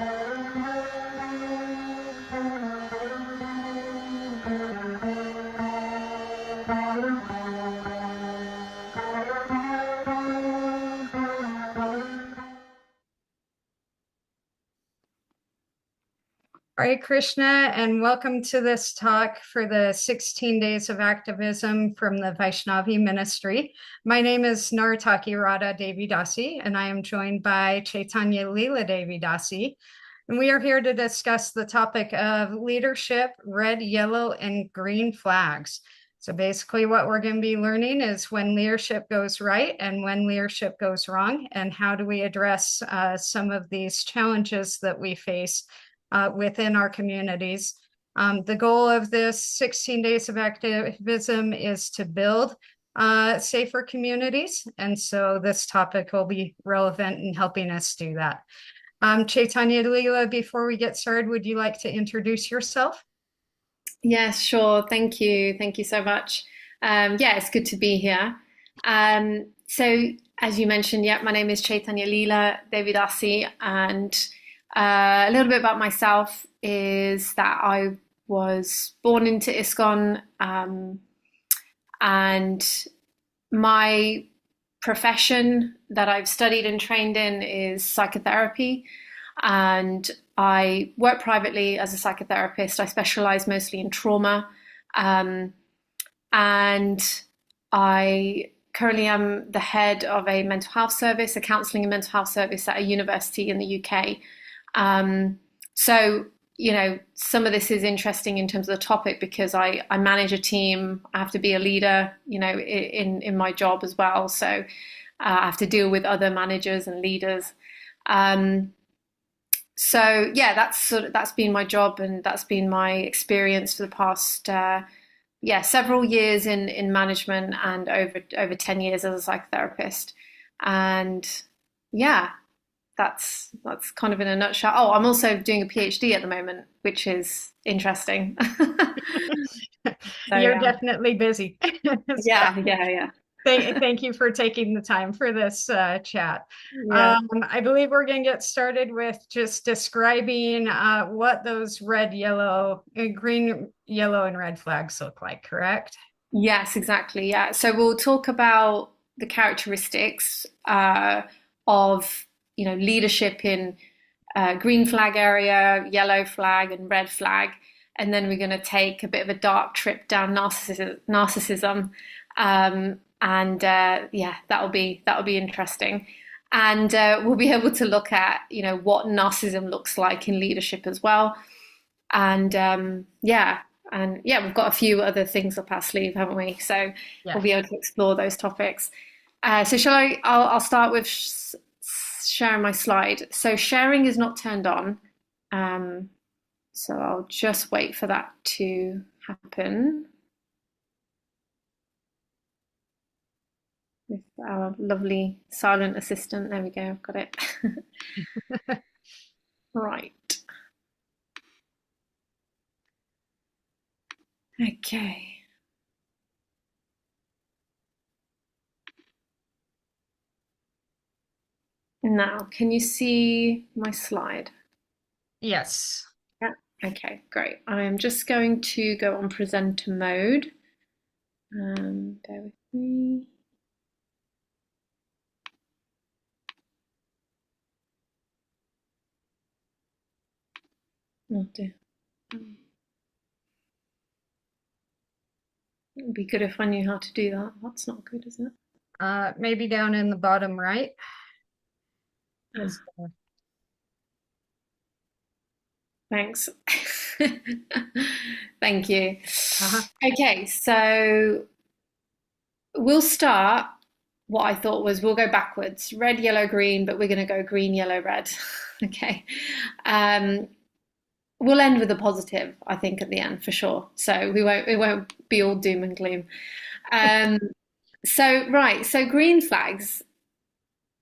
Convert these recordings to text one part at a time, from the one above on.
Hare Krishna, and welcome to this talk for the 16 Days of Activism from the Vaishnavi Ministry. My name is Narataki Radha Devidasi, and I am joined by Chaitanya Lila Devidasi. And we are here to discuss the topic of leadership, red, yellow, and green flags. So basically what we're going to be learning is when leadership goes right and when leadership goes wrong, and how do we address some of these challenges that we face within our communities. The goal of this 16 Days of Activism is to build safer communities. And so this topic will be relevant in helping us do that. Chaitanya Lila, before we get started, would you like to introduce yourself? Yes, sure. Thank you. Thank you so much. Yeah, it's good to be here. So as you mentioned, yeah, my name is Chaitanya Lila Devidasi, and a little bit about myself is that I was born into ISKCON, and my profession that I've studied and trained in is psychotherapy, and I work privately as a psychotherapist. I specialize mostly in trauma, and I currently am the head of a mental health service, a counselling and mental health service at a university in the UK. So, you know, some of this is interesting in terms of the topic because I manage a team. I have to be a leader, you know, in my job as well. So I have to deal with other managers and leaders. So yeah, that's been my job, and that's been my experience for the past several years in management, and over 10 years as a psychotherapist. And yeah, that's kind of in a nutshell. Oh, I'm also doing a PhD at the moment, which is interesting. You're definitely busy. Yeah. Thank you for taking the time for this chat. Yeah. I believe we're going to get started with just describing what those green, yellow, and red flags look like, correct? Yes, exactly. Yeah. So we'll talk about the characteristics of, you know, leadership in green flag area, yellow flag, and red flag. And then we're going to take a bit of a dark trip down narcissism. That'll be interesting. And we'll be able to look at, you know, what narcissism looks like in leadership as well. And we've got a few other things up our sleeve, haven't we? So we'll be able to explore those topics. So I'll start with sharing my slide. So sharing is not turned on. So I'll just wait for that to happen with our lovely silent assistant. There we go, I've got it. Right. Okay. Now, can you see my slide? Yes. Yeah. Okay, great. I am just going to go on presenter mode. Bear with me. Oh dear. It would be good if I knew how to do that. That's not good, is it? Maybe down in the bottom right. Thanks. Thank you. Okay, so we'll start. What I thought was we'll go backwards, red, yellow, green, but we're going to go green, yellow, red. Okay. We'll end with a positive, I think, at the end for sure. So it won't be all doom and gloom. So green flags.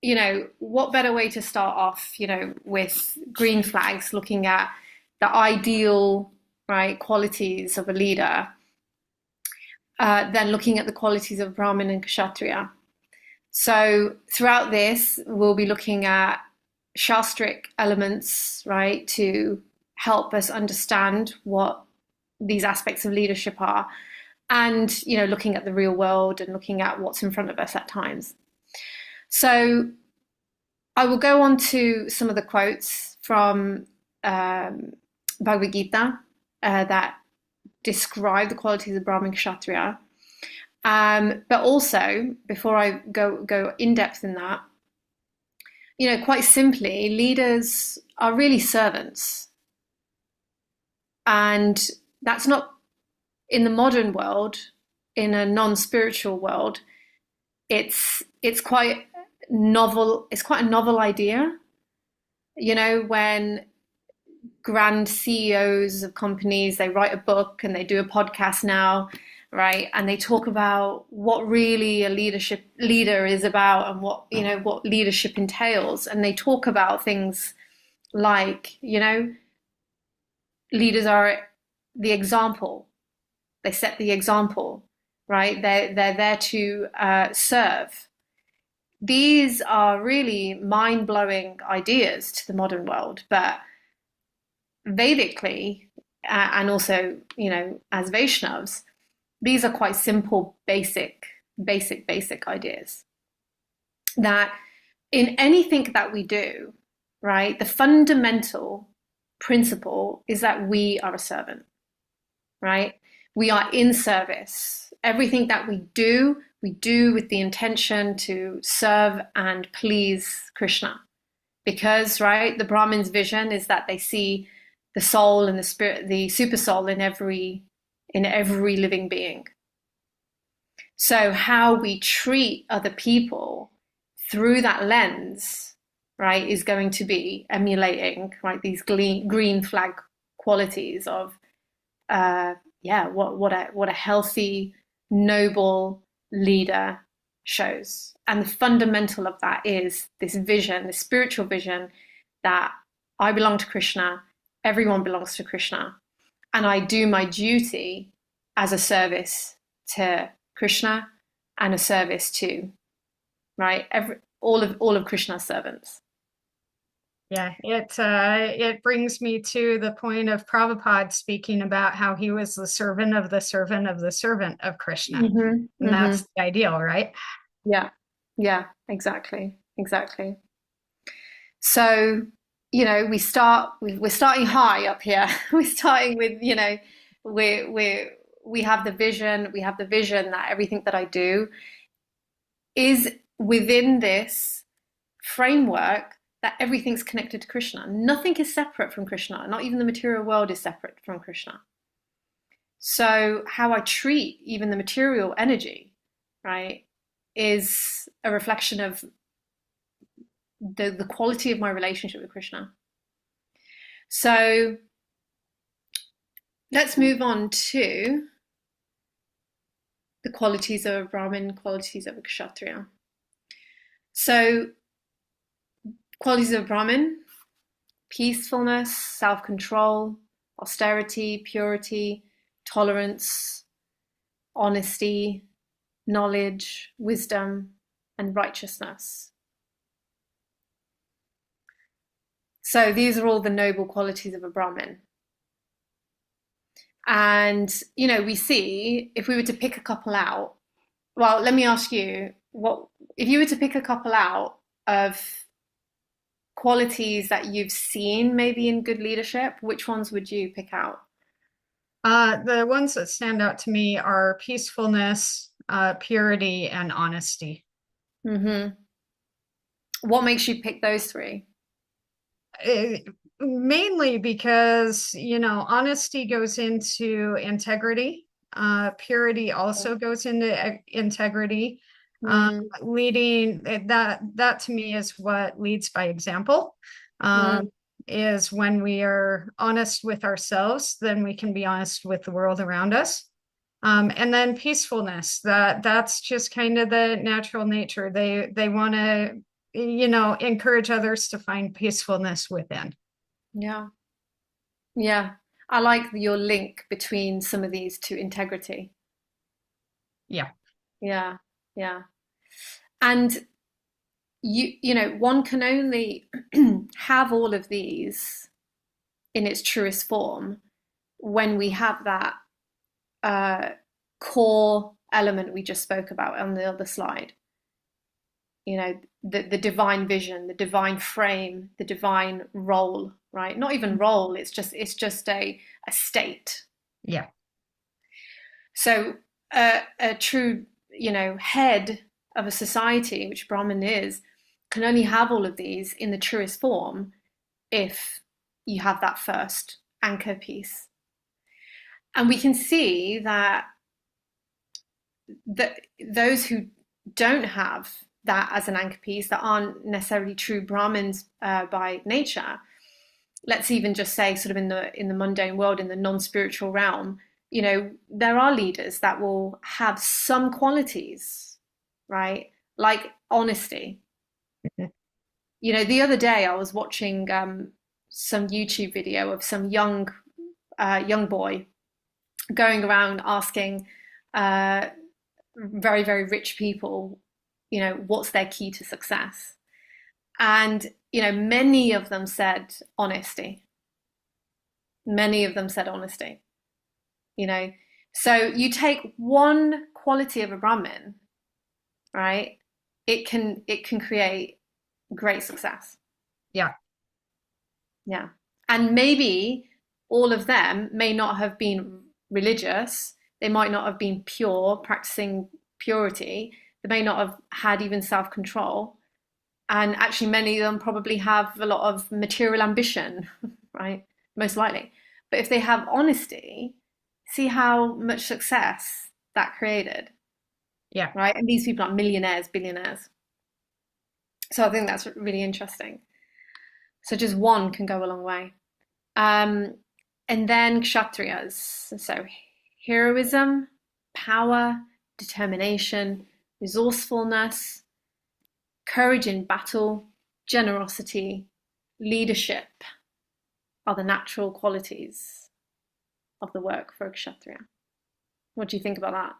You know, what better way to start off, you know, with green flags, looking at the ideal, right, qualities of a leader, than looking at the qualities of Brahmin and Kshatriya. So throughout this, we'll be looking at shastric elements, right, to help us understand what these aspects of leadership are, and looking at the real world and looking at what's in front of us at times. So I will go on to some of the quotes from Bhagavad Gita that describe the qualities of Brahmin Kshatriya. But also, before I go in depth in that, quite simply, leaders are really servants. And that's not, in the modern world, in a non-spiritual world, it's quite novel. It's quite a novel idea. When grand CEOs of companies, they write a book and they do a podcast now, right? And they talk about what really a leader is about, and what leadership entails. And they talk about things like, leaders are the example. They set the example, right? They're there to serve. These are really mind-blowing ideas to the modern world, but Vedically, and also, as Vaishnavas, these are quite simple, basic ideas. That in anything that we do, right, the fundamental principle is that we are a servant, right? We are in service. Everything that we do with the intention to serve and please Krishna. Because, right, the Brahmin's vision is that they see the soul and the spirit, the super soul in every living being. So how we treat other people through that lens, right, is going to be emulating, right, these green flag qualities of, what a healthy, noble leader shows. And the fundamental of that is this vision, this spiritual vision, that I belong to Krishna, everyone belongs to Krishna, and I do my duty as a service to Krishna and a service to, right, all of Krishna's servants. Yeah, it brings me to the point of Prabhupada speaking about how he was the servant of the servant of the servant of Krishna. And that's the ideal, right? Yeah, exactly. So, we're starting high up here. We're starting with, we have the vision that everything that I do is within this framework, that everything's connected to Krishna. Nothing is separate from Krishna. Not even the material world is separate from Krishna. So how I treat even the material energy, right, is a reflection of the quality of my relationship with Krishna. So let's move on to the qualities of a Brahmin, qualities of a Kshatriya. So qualities of Brahmin: peacefulness, self-control, austerity, purity, tolerance, honesty, knowledge, wisdom, and righteousness. So these are all the noble qualities of a Brahmin. And, we see, if we were to pick a couple out, well, let me ask you, if you were to pick a couple out of qualities that you've seen maybe in good leadership, which ones would you pick out? The ones that stand out to me are peacefulness, purity, and honesty. Mm-hmm. What makes you pick those three? Mainly because, honesty goes into integrity. Purity also goes into integrity. Leading, that to me is what leads by example. Is when we are honest with ourselves, then we can be honest with the world around us. And then peacefulness, that's just kind of the natural nature. They want to, encourage others to find peacefulness within. Yeah. I like your link between some of these to integrity. Yeah. And one can only have all of these in its truest form when we have that uh, core element we just spoke about on the other slide. The divine vision, the divine frame, the divine role, right? Not even role, it's just a state. Yeah. So a true, head of a society, which Brahman is, can only have all of these in the truest form if you have that first anchor piece. And we can see that those who don't have that as an anchor piece, that aren't necessarily true Brahmins by nature, let's even just say sort of in the mundane world, in the non-spiritual realm, there are leaders that will have some qualities, right? Like honesty. The other day I was watching some YouTube video of some young boy going around asking very, very rich people, what's their key to success? And, many of them said honesty. Many of them said honesty. So you take one quality of a Brahmin, right? It can create great success. Yeah. Yeah. And maybe all of them may not have been religious. They might not have been pure, practicing purity. They may not have had even self-control. And actually, many of them probably have a lot of material ambition, right? Most likely. But if they have honesty, see how much success that created, Yeah. right? And these people are millionaires, billionaires. So I think that's really interesting. So just one can go a long way. And then kshatriyas. So heroism, power, determination, resourcefulness, courage in battle, generosity, leadership are the natural qualities of the work for a kshatriya. What do you think about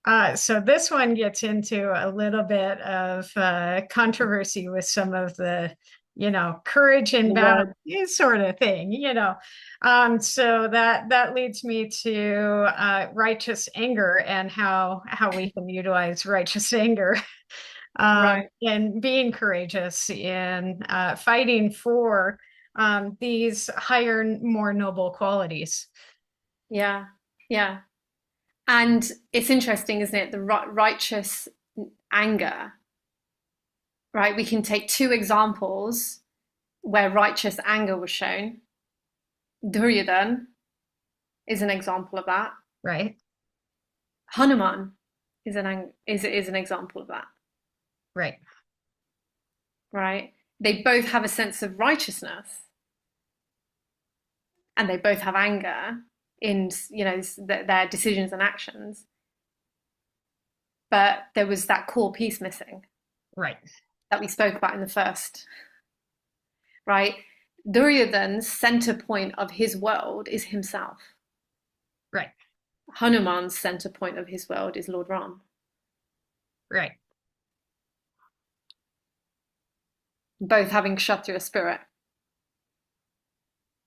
that? So this one gets into a little bit of controversy with some of the, courage in The battle word. sort of thing. So that leads me to righteous anger and how we can utilize righteous anger Right. and being courageous in fighting for these higher, more noble qualities. Yeah. Yeah. And it's interesting, isn't it? The righteous anger, right? We can take two examples where righteous anger was shown. Duryodhan is an example of that. Right. Hanuman is an example of that, Right. right? They both have a sense of righteousness, and they both have anger in their decisions and actions. But there was that core piece missing Right. that we spoke about in the first, right? Duryodhan's center point of his world is himself. Right. Hanuman's center point of his world is Lord Ram. Right. Both having Kshatriya spirit.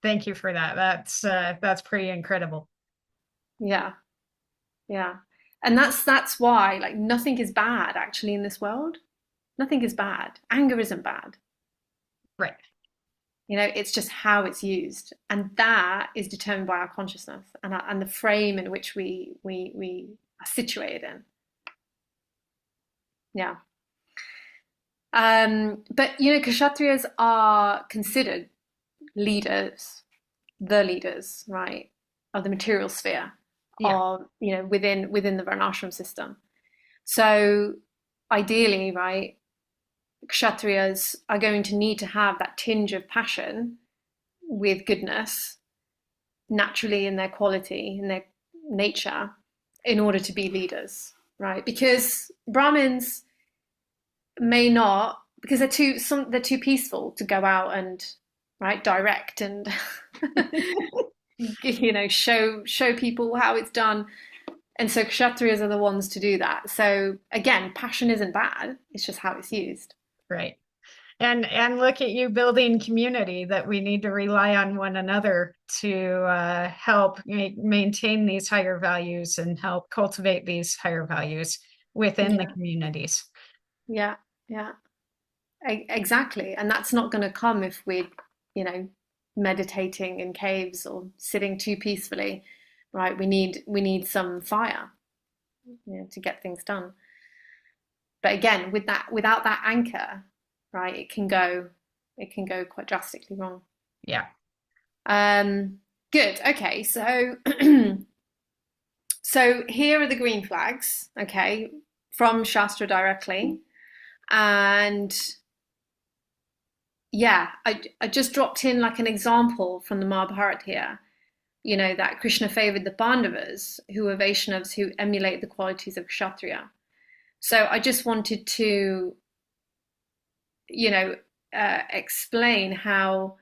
Thank you for that. That's pretty incredible. Yeah, yeah. And that's why, like, nothing is bad actually in this world. Nothing is bad. Anger isn't bad. Right. It's just how it's used, and that is determined by our consciousness and the frame in which we are situated in. Yeah. But kshatriyas are considered leaders, the leaders, right, of the material sphere, Yeah. of within the varnashram system. So ideally, right, kshatriyas are going to need to have that tinge of passion with goodness naturally in their quality, in their nature, in order to be leaders, right? Because Brahmins may not, because they're too peaceful to go out and right direct and show people how it's done. And so kshatriyas are the ones to do that. So again, passion isn't bad, it's just how it's used. Right. And look at you building community, that we need to rely on one another to help maintain these higher values and help cultivate these higher values within the Yeah, communities. yeah, yeah. Exactly. And that's not going to come if we're, you know, meditating in caves or sitting too peacefully, right? We need some fire, you know, to get things done. But again, without that anchor, right, it can go quite drastically wrong. Yeah. Good. Okay, so so here are the green flags, okay, from Shastra directly. And yeah, I just dropped in like an example from the Mahabharata here, you know, that Krishna favored the Pandavas, who are Vaishnavas who emulate the qualities of Kshatriya. So I just wanted to, you know, explain how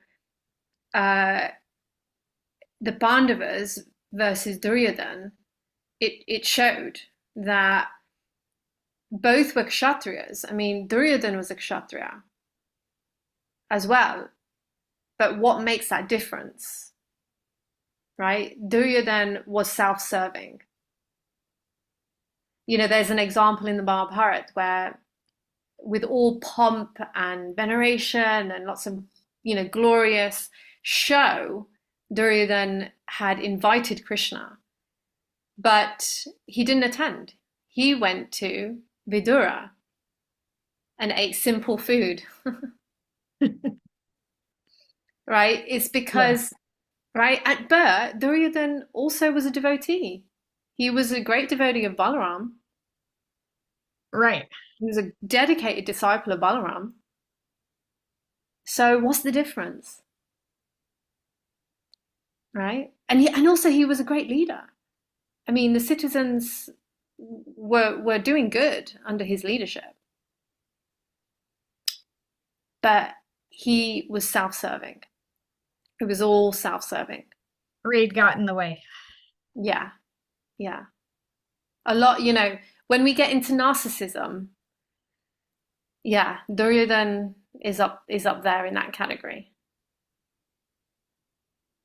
uh, the Pandavas versus Duryodhana, it showed that both were Kshatriyas. I mean, Duryodhana was a Kshatriya as well, but what makes that difference, right? Duryodhana was self-serving. You know, there's an example in the Mahabharata where, with all pomp and veneration and lots of, you know, glorious show, Duryodhana had invited Krishna, but he didn't attend. He went to Vidura and ate simple food, right? It's Yeah. because, right, at birth, Duryodhana also was a devotee. He was a great devotee of Balaram. Right. He was a dedicated disciple of Balaram. So what's the difference, right? And also he was a great leader. I mean, the citizens were doing good under his leadership, but he was self-serving. It was all self-serving. Greed got in the way. Yeah, yeah. A lot, you know, when we get into narcissism, yeah, Duryodhan is up there in that category.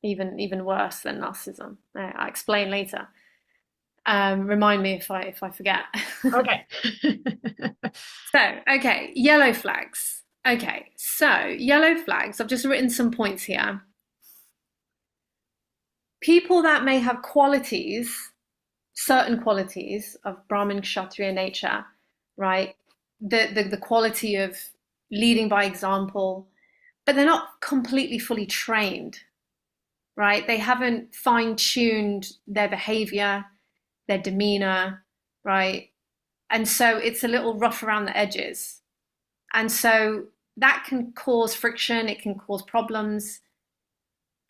Even worse than narcissism. I'll explain later. Remind me if I forget. Okay. So, okay, yellow flags. Okay, so yellow flags. I've just written some points here. People that may have qualities, certain qualities of Brahmin Kshatriya nature, right? The quality of leading by example, but they're not completely fully trained, right? They haven't fine-tuned their behavior, their demeanor, right? And so it's a little rough around the edges. And so that can cause friction, it can cause problems,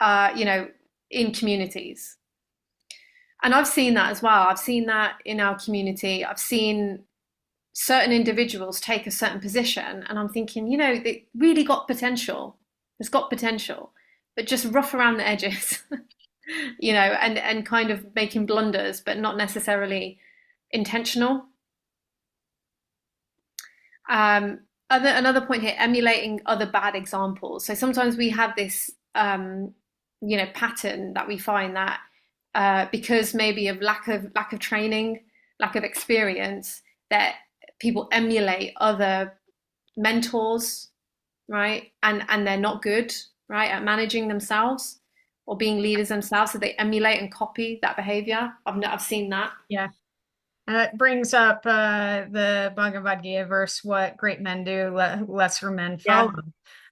you know, in communities. And I've seen that as well. I've seen that in our community. I've seen certain individuals take a certain position, and I'm thinking, you know, they really got potential. It's got potential, but just rough around the edges, you know, and kind of making blunders, but not necessarily intentional. Um, another point here, emulating other bad examples. So sometimes we have this, you know, pattern that we find that because maybe of lack of training, lack of experience, that people emulate other mentors, right? And they're not good, right, at managing themselves or being leaders themselves. So they emulate and copy that behavior. I've seen that. Yeah. It brings up the Bhagavad Gita verse, what great men do, lesser men Yeah,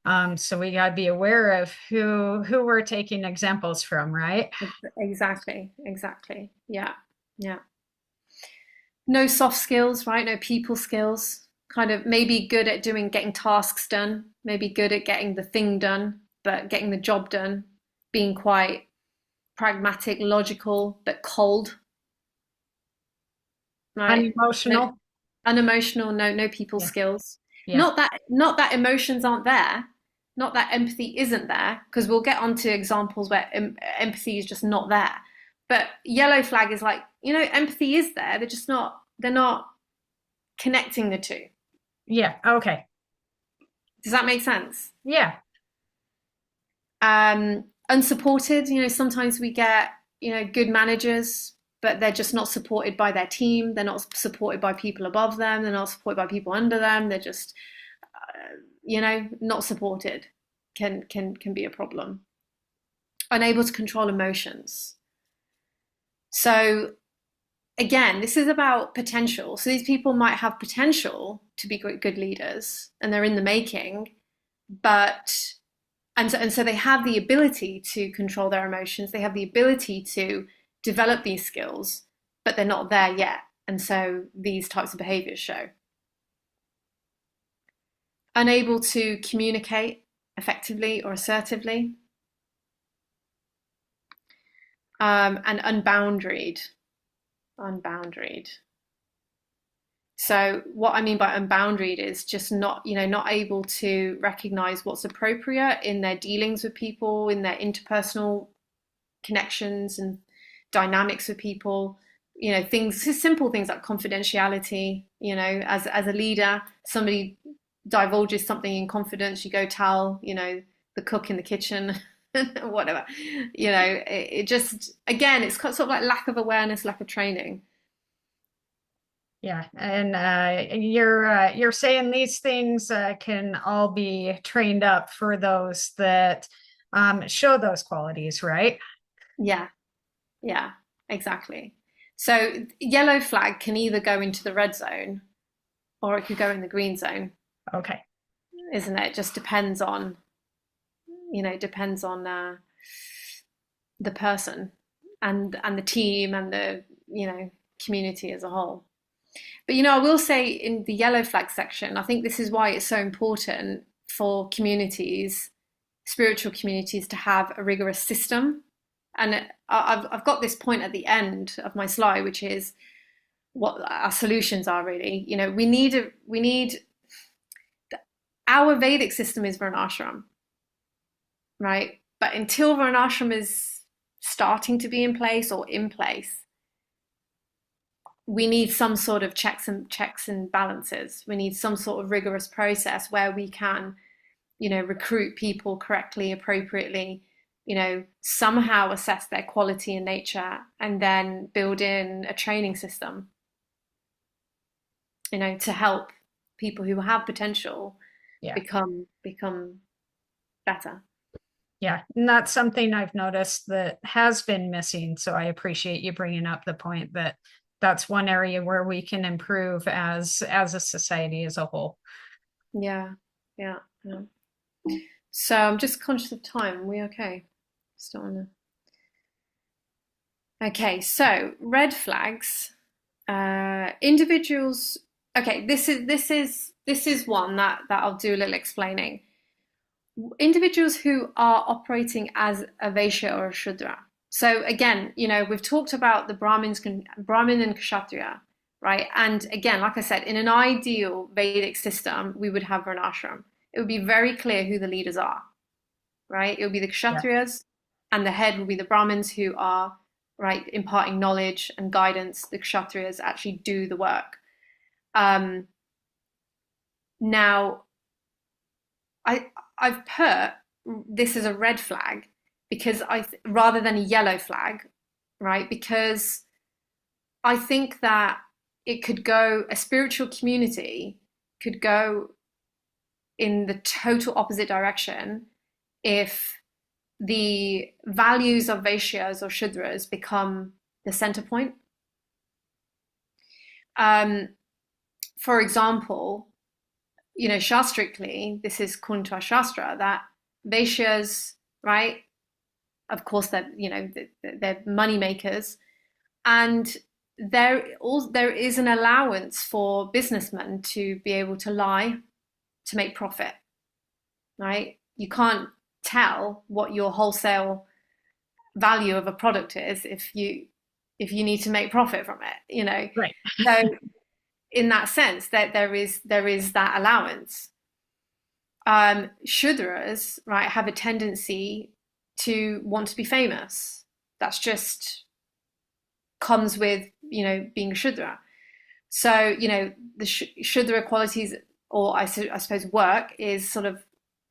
follow. So we got to be aware of who we're taking examples from, right? exactly. Yeah, yeah. No soft skills, right? No people skills. Kind of maybe good at getting tasks done, maybe good at getting the thing done, but getting the job done, being quite pragmatic, logical, but cold, right? No, Unemotional. unemotional, no people Yeah. skills. Yeah. Not that emotions aren't there, not that empathy isn't there, because we'll get onto examples where empathy is just not there. But yellow flag is like, you know, empathy is there. They're not connecting the two. Yeah. Okay. Does that make sense? Yeah. Unsupported, sometimes we get, good managers, but they're just not supported by their team. They're not supported by people above them. They're not supported by people under them. They're just, not supported can be a problem. Unable to control emotions. So again, this is about potential. So these people might have potential to be good leaders and they're in the making, but and so they have the ability to control their emotions. They have the ability to develop these skills, but they're not there yet. And so these types of behaviors show. Unable to communicate effectively or assertively, and unboundaried. Unboundaried. So what I mean by unboundaried is just not able to recognize what's appropriate in their dealings with people, in their interpersonal connections and dynamics with people. Things, simple things like confidentiality. As a leader, somebody divulges something in confidence, you go tell, the cook in the kitchen, whatever. It just, again, it's sort of like lack of awareness, lack of training. Yeah, and you're saying these things can all be trained up for those that show those qualities, right? Yeah, yeah, exactly. So yellow flag can either go into the red zone or it could go in the green zone, Okay. isn't it? It just depends on the person and the team and the community as a whole. But I will say in the yellow flag section, I think this is why it's so important for communities, spiritual communities, to have a rigorous system. And I've got this point at the end of my slide, which is what our solutions are really. We need our Vedic system is Varnashram, right? But until Varnashram is starting to be in place or in place, we need some sort of checks and balances. We need some sort of rigorous process where we can, recruit people correctly, appropriately, somehow assess their quality and nature, and then build in a training system, to help people who have potential Yeah. become better. Yeah, and that's something I've noticed that has been missing. So I appreciate you bringing up the point that that's one area where we can improve as a society as a whole. Yeah, yeah, yeah. So I'm just conscious of time. Are we okay? Just don't wanna... Okay, so red flags. Individuals. Okay, this is one that I'll do a little explaining. Individuals who are operating as a Vaishya or a Shudra. So again, we've talked about the Brahmin and Kshatriya, right? And again, like I said, in an ideal Vedic system, we would have Varnashram. It would be very clear who the leaders are, right? It would be the Yeah. Kshatriyas, and the head would be the Brahmins who are, right, imparting knowledge and guidance. The Kshatriyas actually do the work. Now, I've put this as a red flag because rather than a yellow flag, right? Because I think that a spiritual community could go in the total opposite direction if the values of Vaishyas or Shudras become the center point. For example, shastrically, this is Kuntwa Shastra, that Vaishyas, right? Of course, they're money makers, and there is an allowance for businessmen to be able to lie to make profit, right? You can't tell what your wholesale value of a product is if you need to make profit from it. Right. So in that sense, that there is that allowance. Shudras, right, have a tendency to want to be famous. That's just comes with being a Shudra. So the Shudra qualities or I suppose work is sort of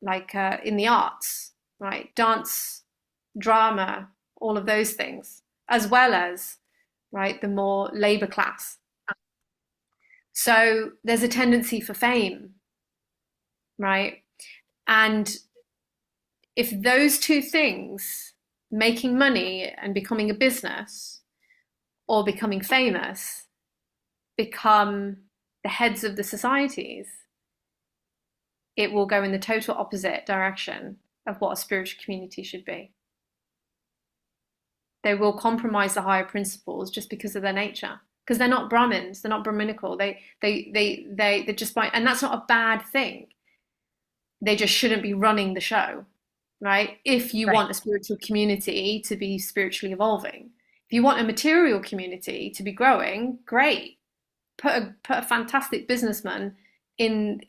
like in the arts, right? Dance, drama, all of those things, as well as, right, the more labor class. So there's a tendency for fame, right? And if those two things, making money and becoming a business or becoming famous, become the heads of the societies, it will go in the total opposite direction of what a spiritual community should be. They will compromise the higher principles just because of their nature, because they're not Brahmins, they're not Brahminical. They're just by, and that's not a bad thing. They just shouldn't be running the show, right? If you Right. want a spiritual community to be spiritually evolving, if you want a material community to be growing, great. Put a fantastic businessman in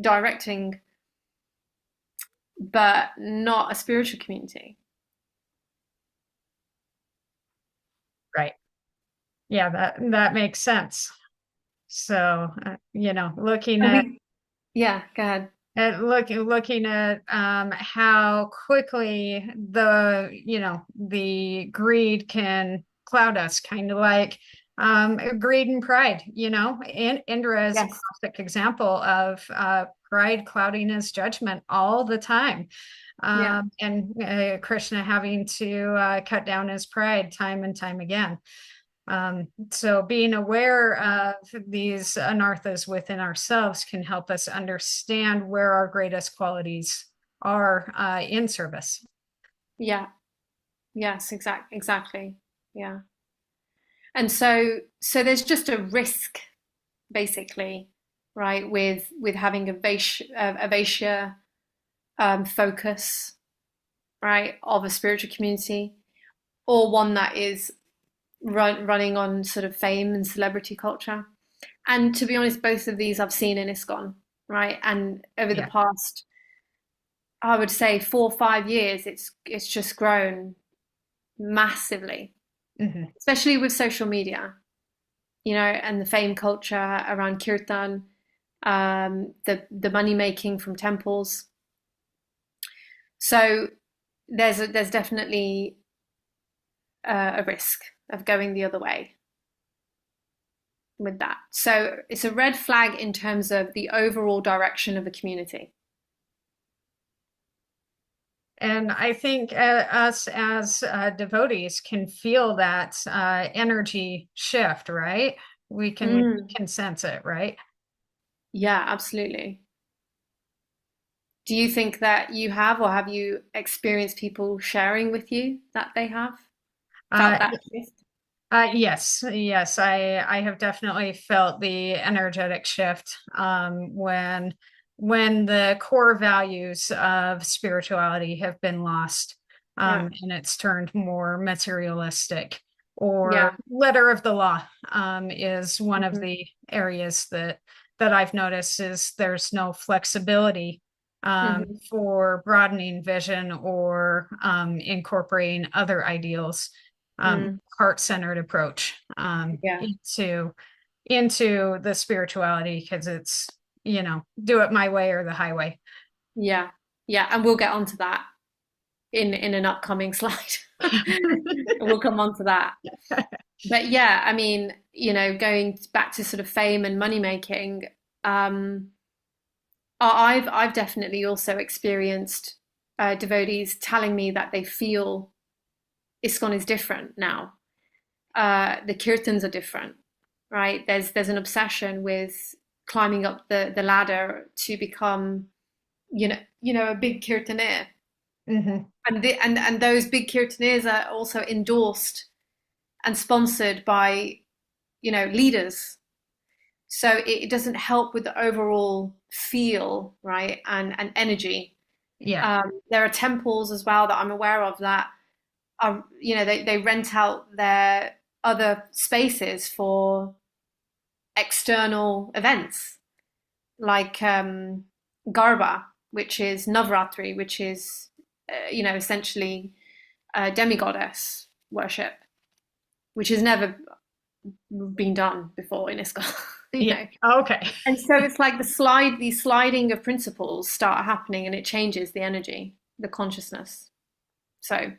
directing, but not a spiritual community. Right. Yeah, that makes sense. So, looking And at we, yeah, go ahead. looking at how quickly the greed can cloud us, kind of like greed and pride. Indra is a Yes. classic example of pride clouding his judgment all the time. Yeah. And Krishna having to cut down his pride time and time again. So being aware of these anarthas within ourselves can help us understand where our greatest qualities are in service. Yeah. Yes, exactly. Yeah. And so there's just a risk, basically, right, with having a Vaishya focus, right, of a spiritual community, or one that is running on sort of fame and celebrity culture. And to be honest, both of these I've seen in ISKCON, right? And over the Yeah. past, I would say 4 or 5 years, it's just grown massively, Mhm. especially with social media, and the fame culture around kirtan, the money making from temples. So there's definitely a risk of going the other way with that. So it's a red flag in terms of the overall direction of a community. And I think us as devotees can feel that energy shift, right? Mm, We can sense it, right? yeah, absolutely. Do you think that you have, or have you experienced people sharing with you that they have felt Uh, that shift? yes, I have definitely felt the energetic shift when the core values of spirituality have been lost, Yeah. and it's turned more materialistic. Yeah. Or letter of the law is one of Hmm. the areas that I've noticed is there's no flexibility Hmm. for broadening vision or incorporating other ideals, Mm, heart-centered approach yeah. into the spirituality, because it's do it my way or the highway. Yeah. Yeah. And we'll get onto that in an upcoming slide. We'll come on to that. But yeah, I mean, going back to sort of fame and money making, um, I've definitely also experienced devotees telling me that they feel ISKCON is different now. The kirtans are different, right? There's an obsession with climbing up the ladder to become, a big kirtaner, Mhm. and those big kirtaners are also endorsed and sponsored by, leaders. So it doesn't help with the overall feel, right, and energy. Yeah. There are temples as well that I'm aware of that are, they rent out their other spaces for external events like Garba, which is Navratri, which is, essentially demigoddess worship, which is never been done before in ISKCON, you Yeah. know. Okay. And so it's like these sliding of principles start happening, and it changes the energy, the consciousness. So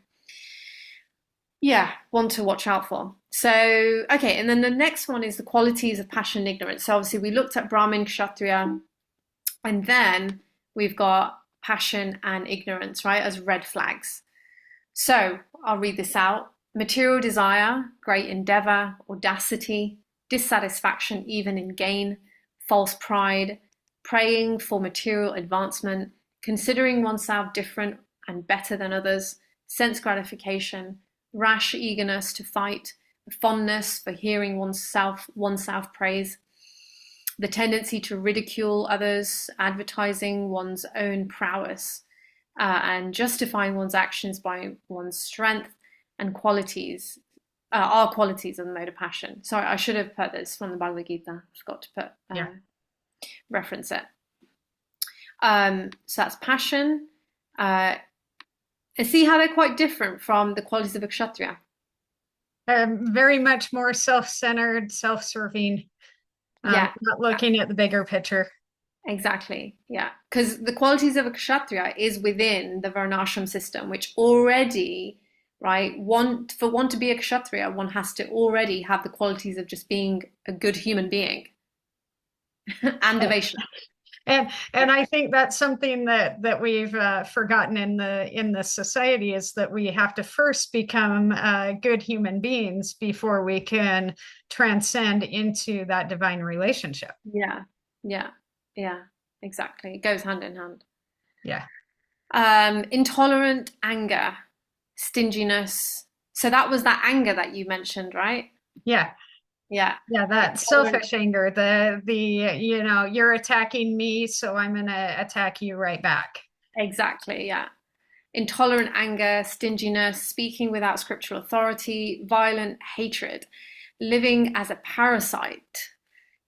yeah, one to watch out for. So, okay, and then the next one is the qualities of passion and ignorance. So obviously we looked at Brahmin, Kshatriya, and then we've got passion and ignorance, right, as red flags. So I'll read this out. Material desire, great endeavor, audacity, dissatisfaction even in gain, false pride, praying for material advancement, considering oneself different and better than others, sense gratification, rash eagerness to fight, fondness for hearing oneself praise, the tendency to ridicule others, advertising one's own prowess, and justifying one's actions by one's strength and qualities, are qualities of the mode of passion. Sorry, I should have put this from the Bhagavad Gita. I forgot to put Yeah. reference it. So that's passion. And see how they're quite different from the qualities of a kshatriya. Very much more self-centered, self-serving, Yeah, not looking at the bigger picture. exactly. Yeah, because the qualities of a kshatriya is within the varnashram system, which already, right, for one to be a kshatriya, one has to already have the qualities of just being a good human being and a Vaishnava. And I think that's something that we've forgotten in the society, is that we have to first become good human beings before we can transcend into that divine relationship. Yeah, yeah, yeah, exactly. It goes hand in hand. Yeah. Intolerant anger, stinginess. So that was that anger that you mentioned, right? Yeah. Yeah. Yeah, that Intolerant. selfish anger, the you're attacking me, so I'm gonna attack you right back. Exactly, yeah. Intolerant anger, stinginess, speaking without scriptural authority, violent hatred, living as a parasite,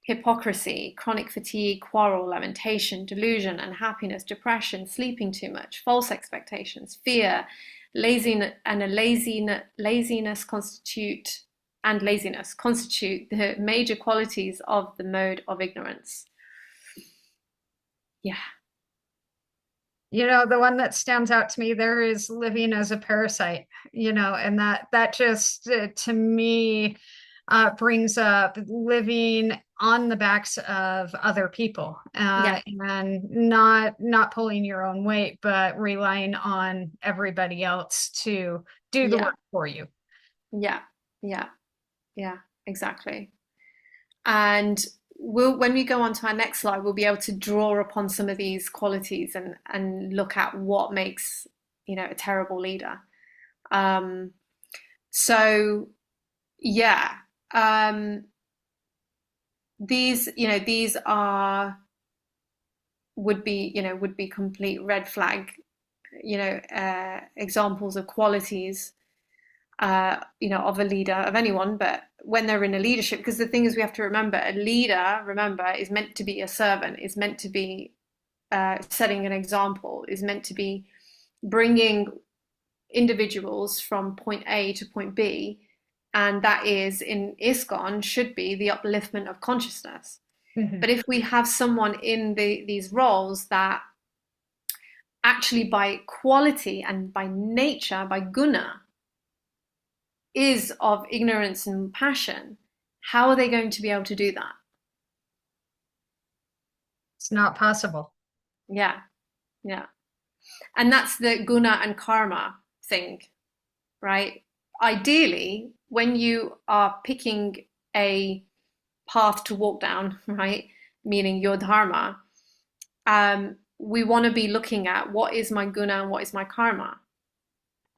hypocrisy, chronic fatigue, quarrel, lamentation, delusion, unhappiness, depression, sleeping too much, false expectations, fear, laziness, and laziness constitute the major qualities of the mode of ignorance. Yeah. The one that stands out to me there is living as a parasite, and that just to me brings up living on the backs of other people, Yeah. and not pulling your own weight, but relying on everybody else to do the Yeah. work for you. Yeah. Yeah. Yeah. Exactly. And when we go on to our next slide, we'll be able to draw upon some of these qualities and look at what makes, a terrible leader. Um, so yeah, these are would be complete red flag, examples of qualities, of a leader, of anyone, but when they're in a leadership, because the thing is, we have to remember, a leader, is meant to be a servant, is meant to be setting an example, is meant to be bringing individuals from point A to point B, and that is in ISKCON should be the upliftment of consciousness. Mhm. But if we have someone in these roles that actually by quality and by nature, by guna, is of ignorance and passion, how are they going to be able to do that? It's not possible. Yeah, yeah. And that's the guna and karma thing, right? Ideally, when you are picking a path to walk down, right, meaning your dharma, we want to be looking at what is my guna and what is my karma.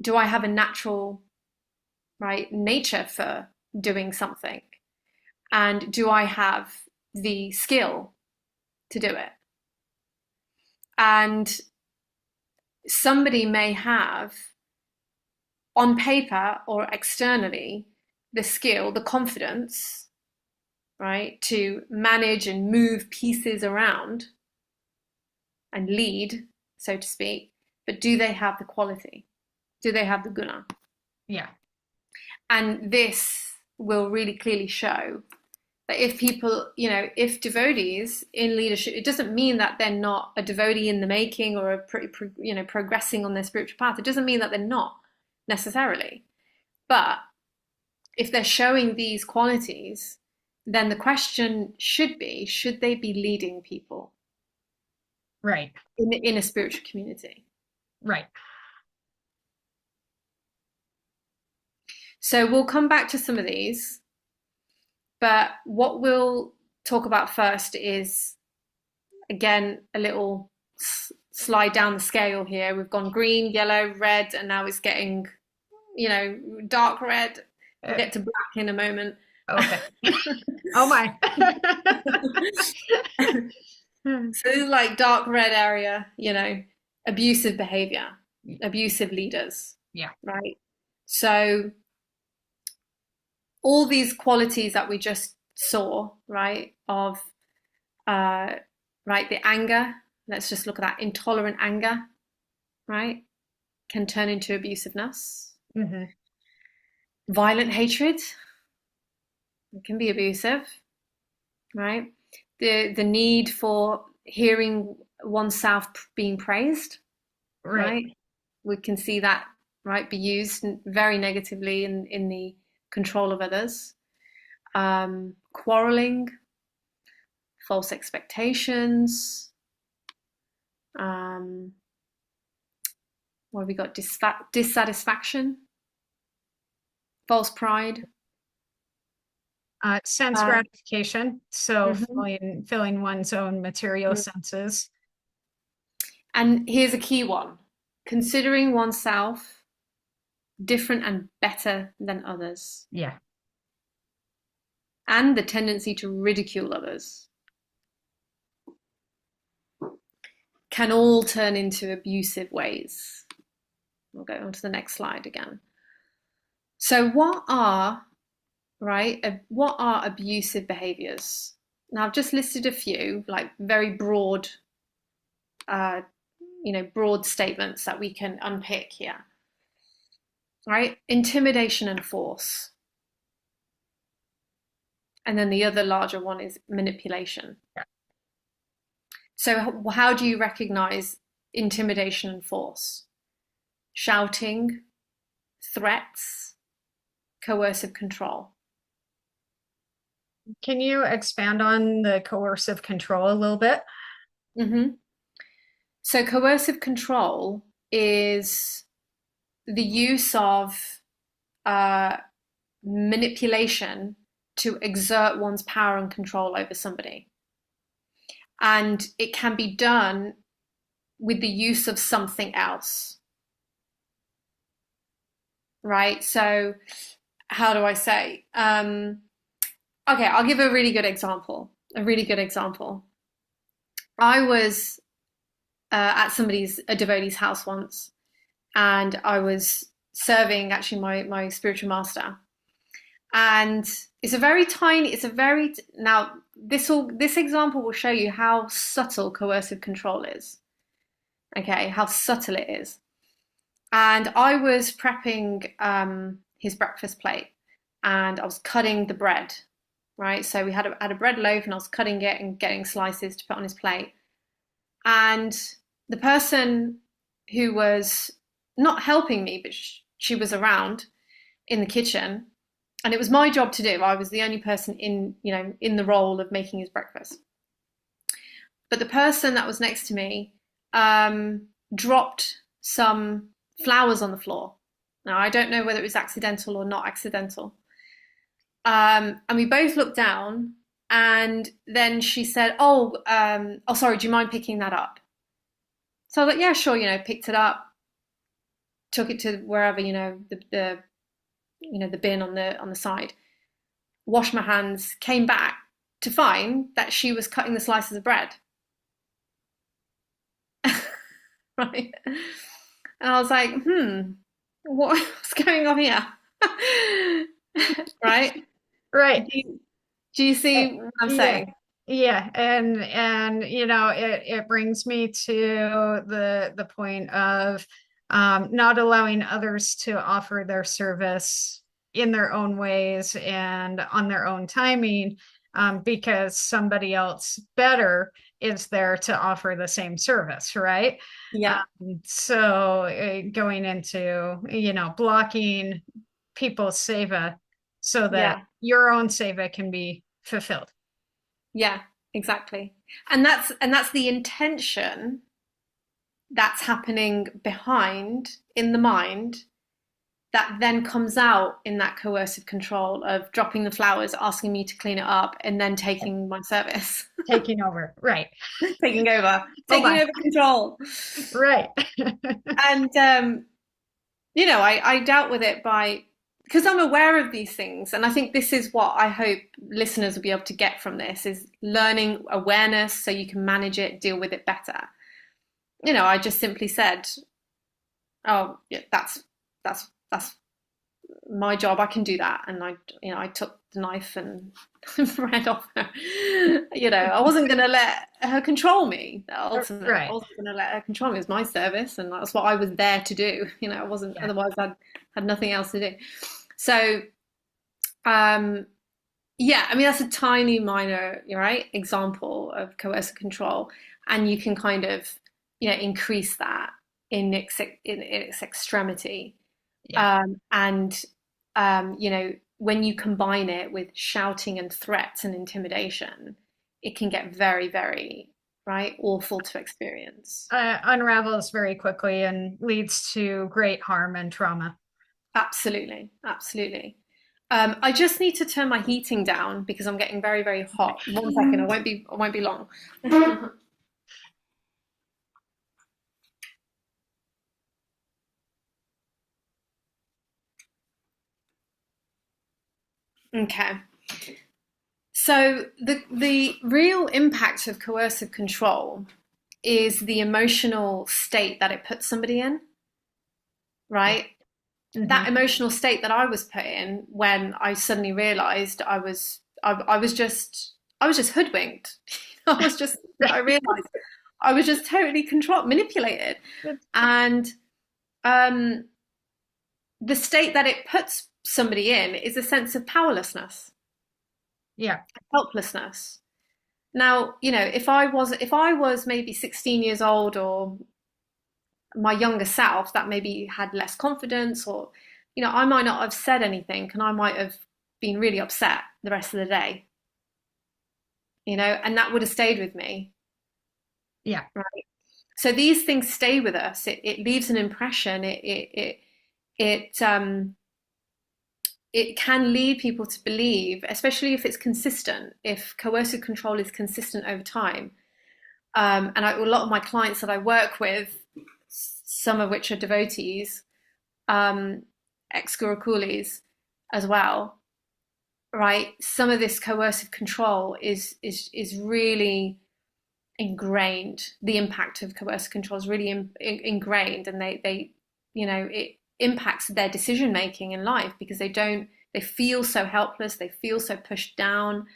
Do I have a natural, right, nature for doing something? And do I have the skill to do it? And somebody may have, on paper or externally, the skill, the confidence, right, to manage and move pieces around and lead, so to speak, but do they have the quality? Do they have the guna? Yeah. And this will really clearly show that if people, if devotees in leadership, it doesn't mean that they're not a devotee in the making or progressing on their spiritual path. It doesn't mean that they're not necessarily. But if they're showing these qualities, then the question should be, should they be leading people Right. in a spiritual community? Right. So we'll come back to some of these, but what we'll talk about first is, again, a little slide down the scale here. We've gone green, yellow, red, and now it's getting, dark red. We'll get to black in a moment. Okay. Oh my. So this is like dark red area, abusive behavior, abusive leaders. Yeah. Right. So all these qualities that we just saw, right, of the anger, let's just look at that intolerant anger, right, can turn into abusiveness. Mm-hmm. Violent hatred, it can be abusive, right? The need for hearing oneself being praised, right? We can see that, right, be used very negatively in the control of others. Quarreling, false expectations. What have we got? Dissatisfaction, false pride. Sense gratification. So Mhm. filling one's own material senses. And here's a key one: considering oneself different and better than others. Yeah. And the tendency to ridicule others can all turn into abusive ways. We'll go on to the next slide again. So what are abusive behaviors? Now I've just listed a few, like very broad, broad statements that we can unpick here. Right? Intimidation and force. And then the other larger one is manipulation. Yeah. So how do you recognize intimidation and force? Shouting, threats, coercive control. Can you expand on the coercive control a little bit? Mm-hmm. So coercive control is the use of manipulation to exert one's power and control over somebody. And it can be done with the use of something else. Right? So how do I say? Okay, I'll give a really good example. I was at a devotee's house once, and I was serving actually my spiritual master. And now this example will show you how subtle coercive control is. Okay, how subtle it is. And I was prepping his breakfast plate, and I was cutting the bread, right? So we had a bread loaf, and I was cutting it and getting slices to put on his plate. And the person who was not helping me, but she was around in the kitchen, and it was my job to do. I was the only person in the role of making his breakfast. But the person that was next to me dropped some flowers on the floor. Now, I don't know whether it was accidental or not accidental. And we both looked down, and then she said, oh, sorry, do you mind picking that up? So I was like, yeah, sure, picked it up, took it to wherever, the bin on the side, washed my hands, came back to find that she was cutting the slices of bread. Right? And I was like, what's going on here? Right? Right. Do you see what I'm saying? Yeah, and it brings me to the point of not allowing others to offer their service in their own ways and on their own timing, because somebody else better is there to offer the same service, right? Yeah. So going into, blocking people's seva so that Yeah. your own seva can be fulfilled. Yeah, exactly. And that's the intention that's happening behind in the mind that then comes out in that coercive control of dropping the flowers, asking me to clean it up, and then taking my service, Taking over, right? taking over, Oh taking my, over control. right. And I dealt with it by because I'm aware of these things, and I think this is what I hope listeners will be able to get from this is learning awareness so you can manage it, deal with it better. I just simply said, "Oh, yeah, that's my job. I can do that." And I took the knife and ran off her. I wasn't going to let her control me. Ultimately, I Right. wasn't going to let her control me. It was my service, and that's what I was there to do. I wasn't. Yeah. Otherwise, I had nothing else to do. So, um, yeah, I mean that's a tiny, minor, right, example of coercive control, and you can kind of, increase that in its extremity. Yeah. And when you combine it with shouting and threats and intimidation, it can get very, very, right, awful to experience. Unravels very quickly and leads to great harm and trauma. Absolutely, absolutely. I just need to turn my heating down because I'm getting very, very hot. 1 second, I won't be long. Okay. So the real impact of coercive control is the emotional state that it puts somebody in, Yeah. right? Hmm. That emotional state that I was put in when I suddenly realized I was just hoodwinked. I realized I was just totally controlled, manipulated. And um, the state that it puts somebody in is a sense of powerlessness, Yeah. helplessness. Now, if I was maybe 16 years old or my younger self that maybe had less confidence or I might not have said anything and I might have been really upset the rest of the day, and that would have stayed with me, Yeah. right? So these things stay with us. It leaves an impression. It can lead people to believe, especially if it's consistent, if coercive control is consistent over time. And a lot of my clients that I work with, some of which are devotees, um, ex-guru coolies as well, right? Some of this coercive control is really ingrained. The impact of coercive control is really ingrained, and it impacts their decision making in life because they feel so helpless, they feel so pushed down,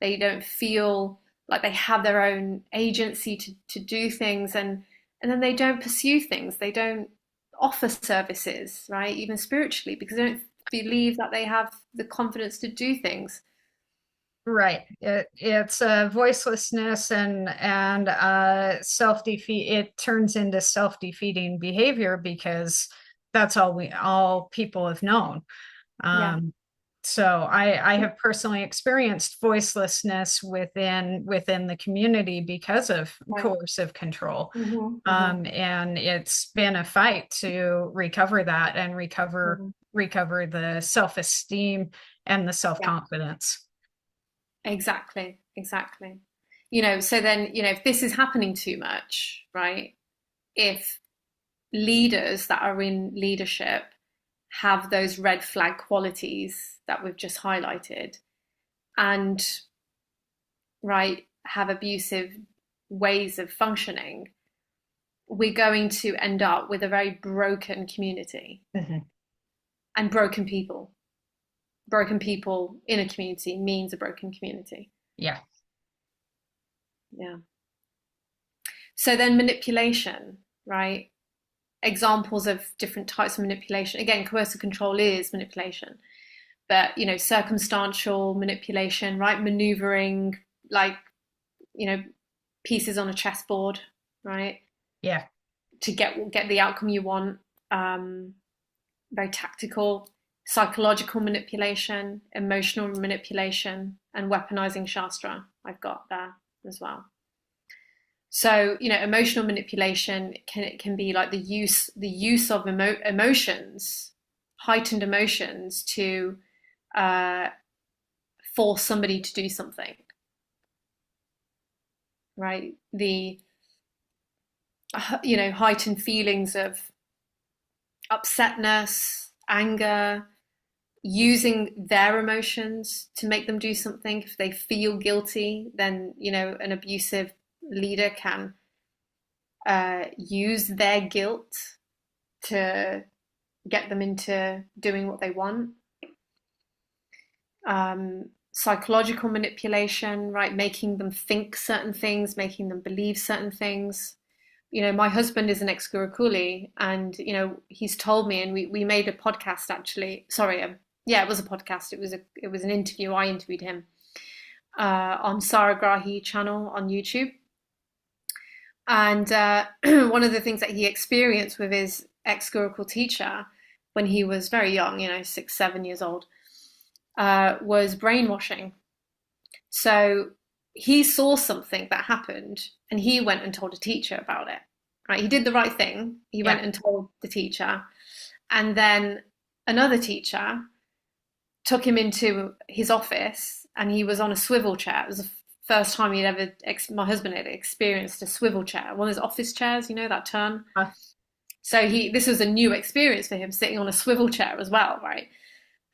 they don't feel like they have their own agency to do things, and then they don't pursue things, they don't offer services, right, even spiritually, because they don't believe that they have the confidence to do things. Right. It's voicelessness and self defeat. It turns into self defeating behavior because that's all people have known. Yeah. Um, so I have personally experienced voicelessness within the community because of Right. coercive control. Hmm. Hmm. And it's been a fight to recover that and Hmm. recover the self-esteem and the Yeah. self-confidence. Exactly, exactly. So then, if this is happening too much, right? If leaders that are in leadership have those red flag qualities that we've just highlighted and, right, have abusive ways of functioning, we're going to end up with a very broken community Mhm. and broken people. Broken people in a community means a broken community. Yeah. Yeah. So then manipulation, right? Examples of different types of manipulation. Again, coercive control is manipulation. but circumstantial manipulation, right? Maneuvering like, you know, pieces on a chessboard, right? Yeah. To get the outcome you want. Um, Very tactical, psychological manipulation, emotional manipulation, and weaponizing Shastra. I've got there as well. So, emotional manipulation can be like the use of emotions, heightened emotions, to uh, force somebody to do something, right? The heightened feelings of upsetness, anger, using their emotions to make them do something. If they feel guilty, then an abusive leader can use their guilt to get them into doing what they want. Psychological manipulation, right? Making them think certain things, making them believe certain things. My husband is an ex-Gurukuli, and he's told me, and we made a podcast actually. Sorry, yeah, it was a podcast. It was an interview. I interviewed him on Saragrahi channel on YouTube, and one of the things that he experienced with his ex-Gurukul teacher when he was very young, 6, 7 years old, was brainwashing. So he saw something that happened and he went and told a teacher about it. Right? He did the right thing. He Yeah. went and told the teacher. And then another teacher took him into his office and he was on a swivel chair. It was the first time my husband had experienced a swivel chair, one of those office chairs, that turn. Uh, So this was a new experience for him, sitting on a swivel chair as well, right?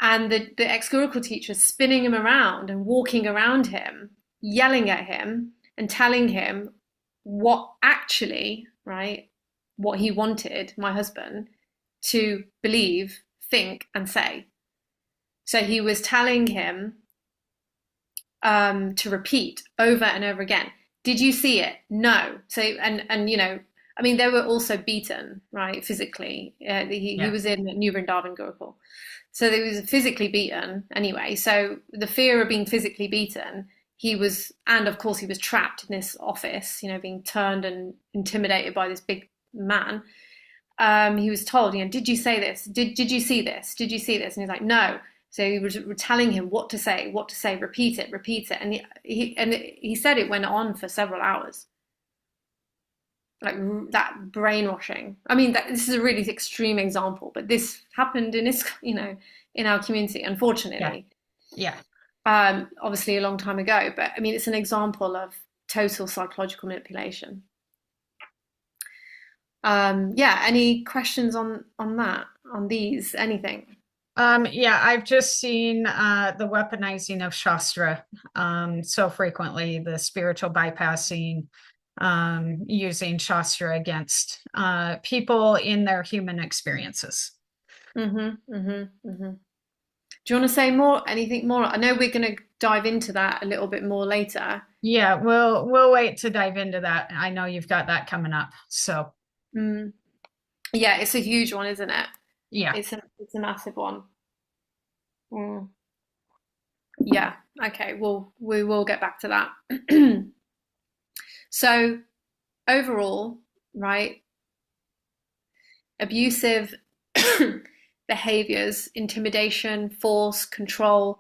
And the ex-Gurukul teacher spinning him around and walking around him, yelling at him and telling him what actually, right, what he wanted my husband to believe, think, and say. So he was telling him to repeat over and over again. Did you see it? No. So and I mean, they were also beaten, right, physically. He yeah. was in New Vrindavan Gurukul. So he was physically beaten anyway. So the fear of being physically beaten, and of course he was trapped in this office, being turned and intimidated by this big man. He was told, did you say this? Did you see this? Did you see this? And he's like, no. So he was telling him what to say, repeat it. And he said it went on for several hours. Like that brainwashing. I mean, this is a really extreme example, but this happened in in our community, Yeah. unfortunately. Yeah. Obviously a long time ago, but I mean, it's an example of total psychological manipulation. Yeah. Any questions on that? On these? Anything? Yeah, I've just seen the weaponizing of Shastra so frequently, the spiritual bypassing, using Shastra against people in their human experiences. Mm-hmm. Mm-hmm. Mm-hmm. Do you want to say more? Anything more? I know we're going to dive into that a little bit more later. Yeah, we'll wait to dive into that. I know you've got that coming up. So Mm. Yeah, it's a huge one, isn't it? yeah. It's a massive one. Mm. Yeah. Okay. Well, we will get back to that. So overall, right, abusive behaviors, intimidation, force, control,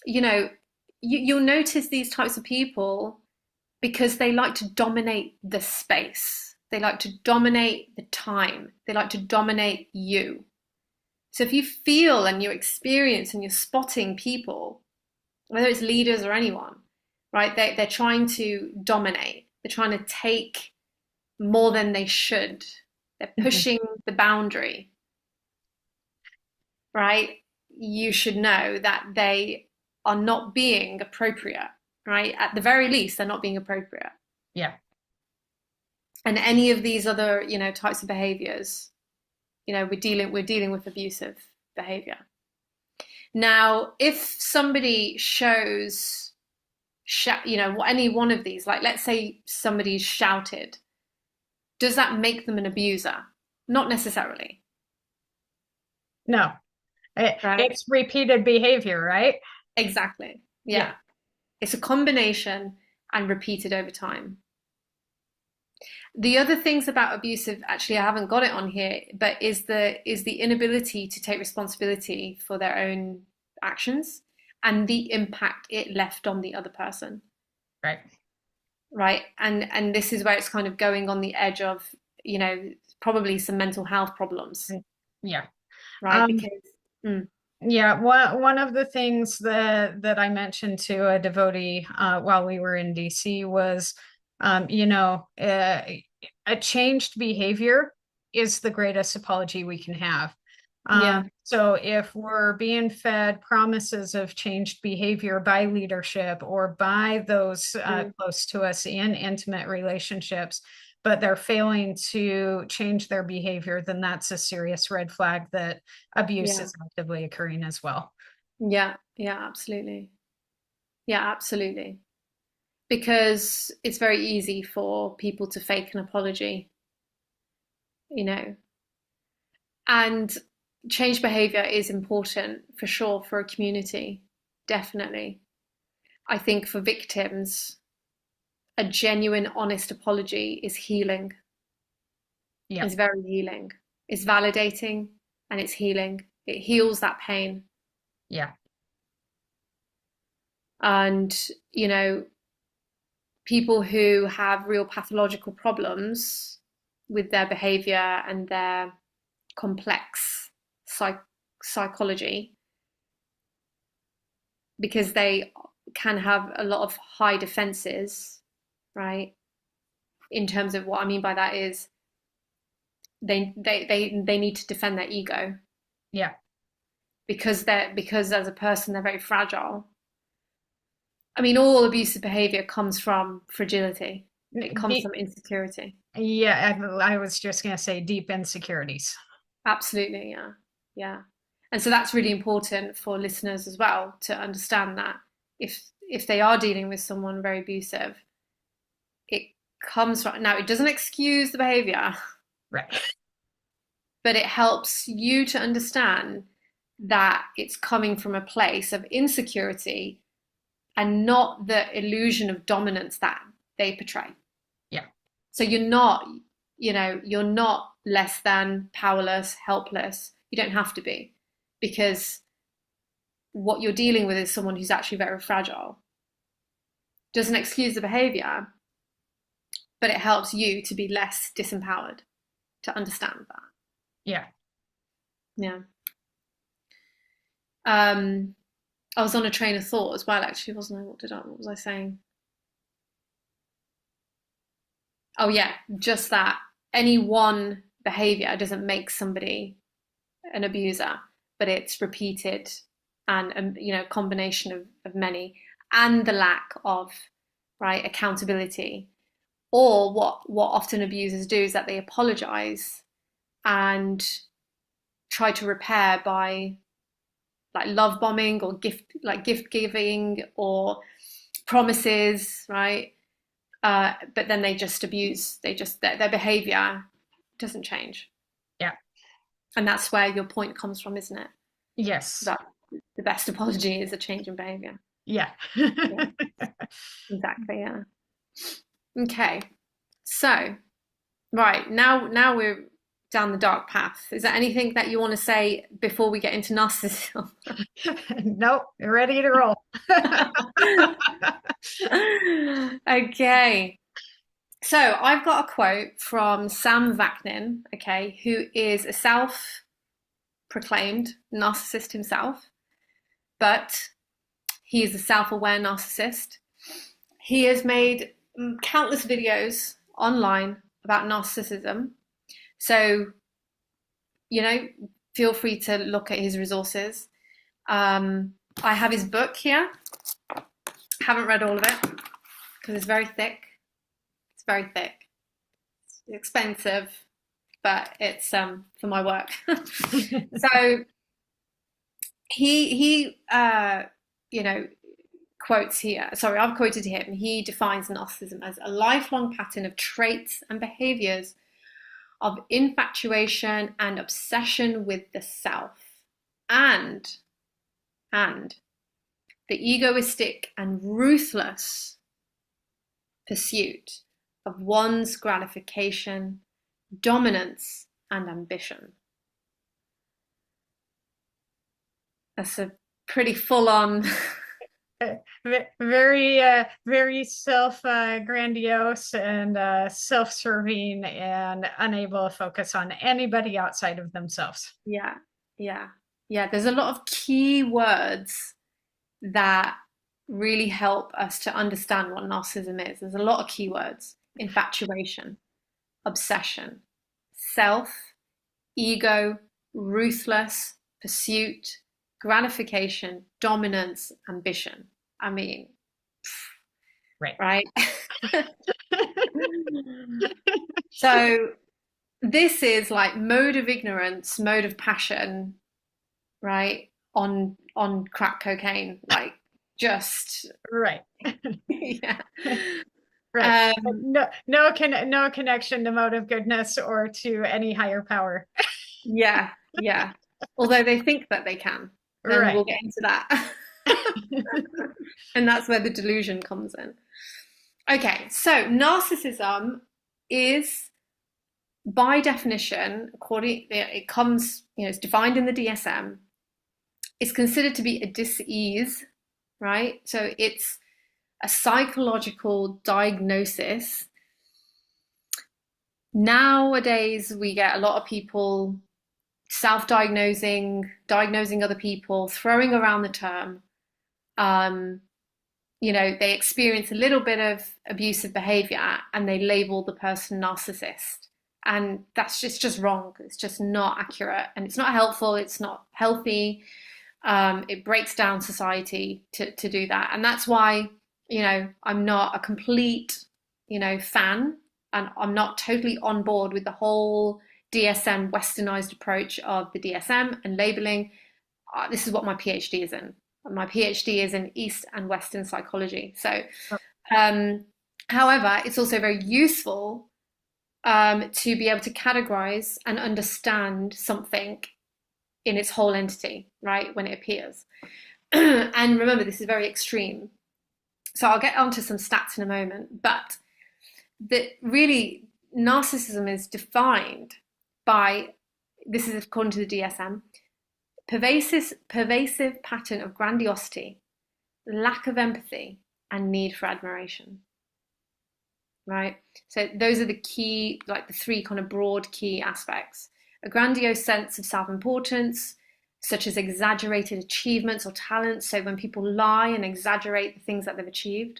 you'll notice these types of people because they like to dominate the space. They like to dominate the time. They like to dominate you. So if you feel and you experience and you're spotting people, whether it's leaders or anyone, right, they're trying to dominate. They're trying to take more than they should. They're Mhm. pushing the boundary, right? You should know that they are not being appropriate, right? At the very least, they're not being appropriate. Yeah. And any of these other, types of behaviors, we're dealing with abusive behavior. Now, if somebody shows, any one of these, like let's say somebody's shouted, does that make them an abuser? Not necessarily. No. right? It's repeated behavior, right? Exactly. Yeah. Yeah. It's a combination and repeated over time. The other things about abusive, actually, I haven't got it on here, but is the inability to take responsibility for their own actions and the impact it left on the other person, Right. right? And this is where it's kind of going on the edge of, you know, probably some mental health problems, Yeah. right? Um, Because mm, yeah, one of the things that I mentioned to a devotee while we were in DC was, a changed behavior is the greatest apology we can have. yeah, So if we're being fed promises of changed behavior by leadership or by those mm, close to us in intimate relationships, but they're failing to change their behavior, then that's a serious red flag that abuse yeah, is actively occurring as well. yeah, yeah, absolutely. Yeah, absolutely. Because it's very easy for people to fake an apology, you know. And change behavior is important for sure for a community, definitely. I think for victims, a genuine, honest apology is healing, Yeah, is very healing. It's validating and it's healing. It heals that pain. yeah, And, you know, people who have real pathological problems with their behavior and their complex psychology, because they can have a lot of high defenses, right? In terms of what I mean by that is they need to defend their ego yeah. because as a person they're very fragile. I mean, all abusive behavior comes from fragility. It comes Deep, from insecurity. yeah, I was just gonna say deep insecurities. Absolutely, yeah, yeah. And so that's really important for listeners as well to understand that if they are dealing with someone very abusive, it comes from now. It doesn't excuse the behavior, Right. but it helps you to understand that it's coming from a place of insecurity and not the illusion of dominance that they portray. Yeah, So you're not less than, powerless, helpless. You don't have to be, because what you're dealing with is someone who's actually very fragile. Doesn't excuse the behavior, but it helps you to be less disempowered, to understand that. yeah. Yeah. Um, I was on a train of thought as well, actually, wasn't I? What was I saying? Oh yeah, just that any one behavior doesn't make somebody an abuser, but it's repeated and combination of many, and the lack of right accountability. Or what often abusers do is that they apologize and try to repair by like love bombing or gift giving or promises, right? But then they just abuse. They just their behavior doesn't change, Yeah. and that's where your point comes from, isn't it? Yes. That the best apology is a change in behavior. Yeah. Yeah, exactly. Yeah. Okay. So, right now we're down the dark path. Is there anything that you want to say before we get into narcissism? Nope, ready to roll. Okay. So I've got a quote from Sam Vaknin, okay, who is a self-proclaimed narcissist himself, but he is a self-aware narcissist. He has made countless videos online about narcissism. So, you know, feel free to look at his resources. I have his book here. Haven't read all of it because it's very thick. It's very thick. It's expensive, but it's for my work. So he you know quotes here. Sorry, I've quoted him. He defines narcissism as a lifelong pattern of traits and behaviors of infatuation and obsession with the self. and and the egoistic and ruthless pursuit of one's gratification, dominance, and ambition. That's a pretty full-on. Very self grandiose and self-serving and unable to focus on anybody outside of themselves. Yeah, yeah, yeah. There's a lot of key words that really help us to understand what narcissism is. There's a lot of keywords: infatuation, obsession, self, ego, ruthless, pursuit, gratification, dominance, ambition. I mean, Right. right? So this is like mode of ignorance, mode of passion, right? On crack cocaine, like just Right. yeah. Right. No connection to motive goodness or to any higher power. Yeah, yeah. Although they think that they can, then Right. we'll get into that. And that's where the delusion comes in. Okay, so narcissism is, by definition, according it comes, it's defined in the DSM. It's considered to be a dis-ease, right? So it's a psychological diagnosis. Nowadays, we get a lot of people self-diagnosing, diagnosing other people, throwing around the term. They experience a little bit of abusive behavior and they label the person narcissist. And that's just wrong. It's just not accurate and it's not helpful. It's not healthy. It breaks down society to do that. And that's why, I'm not a complete, fan, and I'm not totally on board with the whole DSM westernized approach of the DSM and labeling. This is what my PhD is in. My PhD is in East and Western psychology. So, however, it's also very useful to be able to categorize and understand something in its whole entity, right, when it appears. And remember, this is very extreme. So I'll get onto some stats in a moment, but really narcissism is defined by, this is according to the DSM, pervasive pattern of grandiosity, lack of empathy, and need for admiration. Right? So those are the key, like the three kind of broad key aspects. A grandiose sense of self-importance, such as exaggerated achievements or talents. So when people lie and exaggerate the things that they've achieved.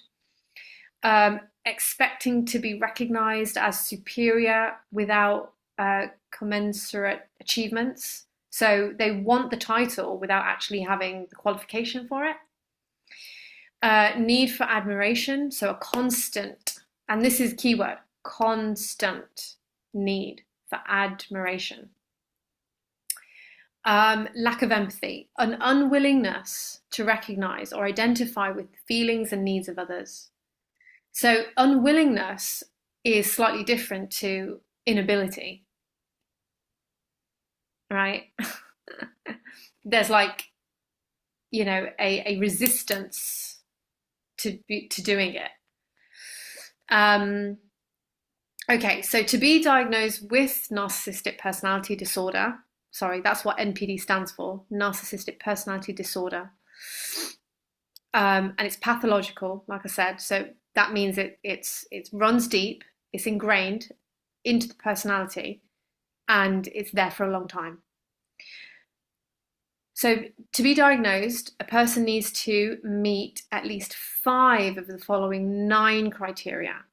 Expecting to be recognized as superior without commensurate achievements. So they want the title without actually having the qualification for it. Need for admiration, so a constant, and this is keyword, constant need for admiration. Lack of empathy, an unwillingness to recognize or identify with the feelings and needs of others. So unwillingness is slightly different to inability, right? There's like, a resistance to doing it. Okay, so to be diagnosed with narcissistic personality disorder, sorry, that's what NPD stands for, narcissistic personality disorder. And it's pathological, like I said. So that means it runs deep, it's ingrained into the personality, and it's there for a long time. So to be diagnosed, a person needs to meet at least 5 of the following 9 criteria,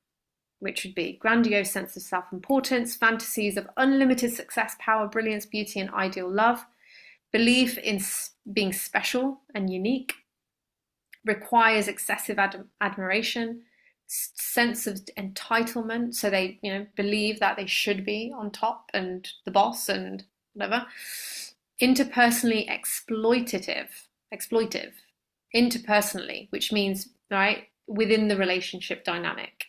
which would be grandiose sense of self-importance, fantasies of unlimited success, power, brilliance, beauty, and ideal love, belief in being special and unique, requires excessive admiration, sense of entitlement, so they believe that they should be on top and the boss and whatever. Interpersonally exploitive, interpersonally, which means right within the relationship dynamic.